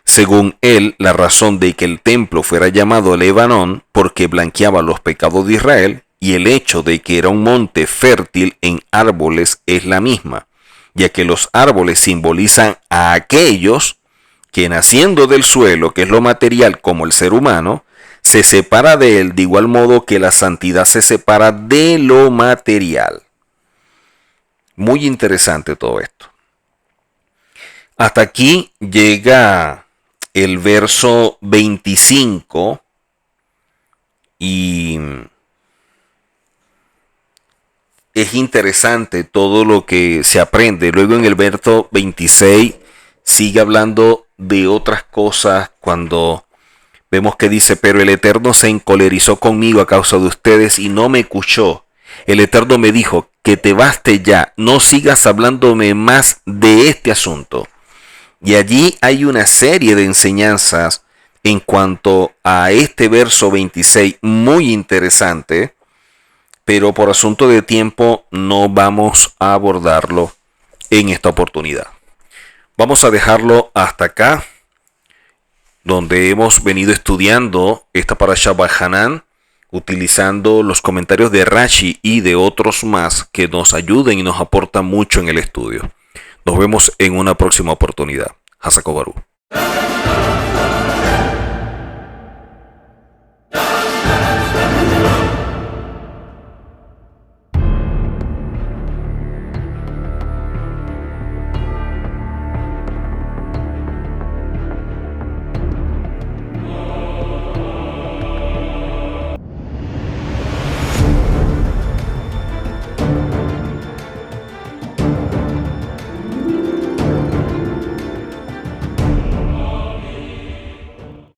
Según él, la razón de que el templo fuera llamado Lebanón porque blanqueaba los pecados de Israel, y el hecho de que era un monte fértil en árboles es la misma, ya que los árboles simbolizan a aquellos que naciendo del suelo, que es lo material como el ser humano, se separa de él de igual modo que la santidad se separa de lo material. Muy interesante todo esto. Hasta aquí llega el verso 25 y es interesante todo lo que se aprende. Luego en el verso 26 sigue hablando de otras cosas cuando vemos que dice, pero el Eterno se encolerizó conmigo a causa de ustedes y no me escuchó. El Eterno me dijo, que te baste ya, no sigas hablándome más de este asunto. Y allí hay una serie de enseñanzas en cuanto a este verso 26, muy interesante, pero por asunto de tiempo no vamos a abordarlo en esta oportunidad. Vamos a dejarlo hasta acá, donde hemos venido estudiando esta parasha Bajanán, utilizando los comentarios de Rashi y de otros más que nos ayuden y nos aportan mucho en el estudio. Nos vemos en una próxima oportunidad. Hasako Baruch.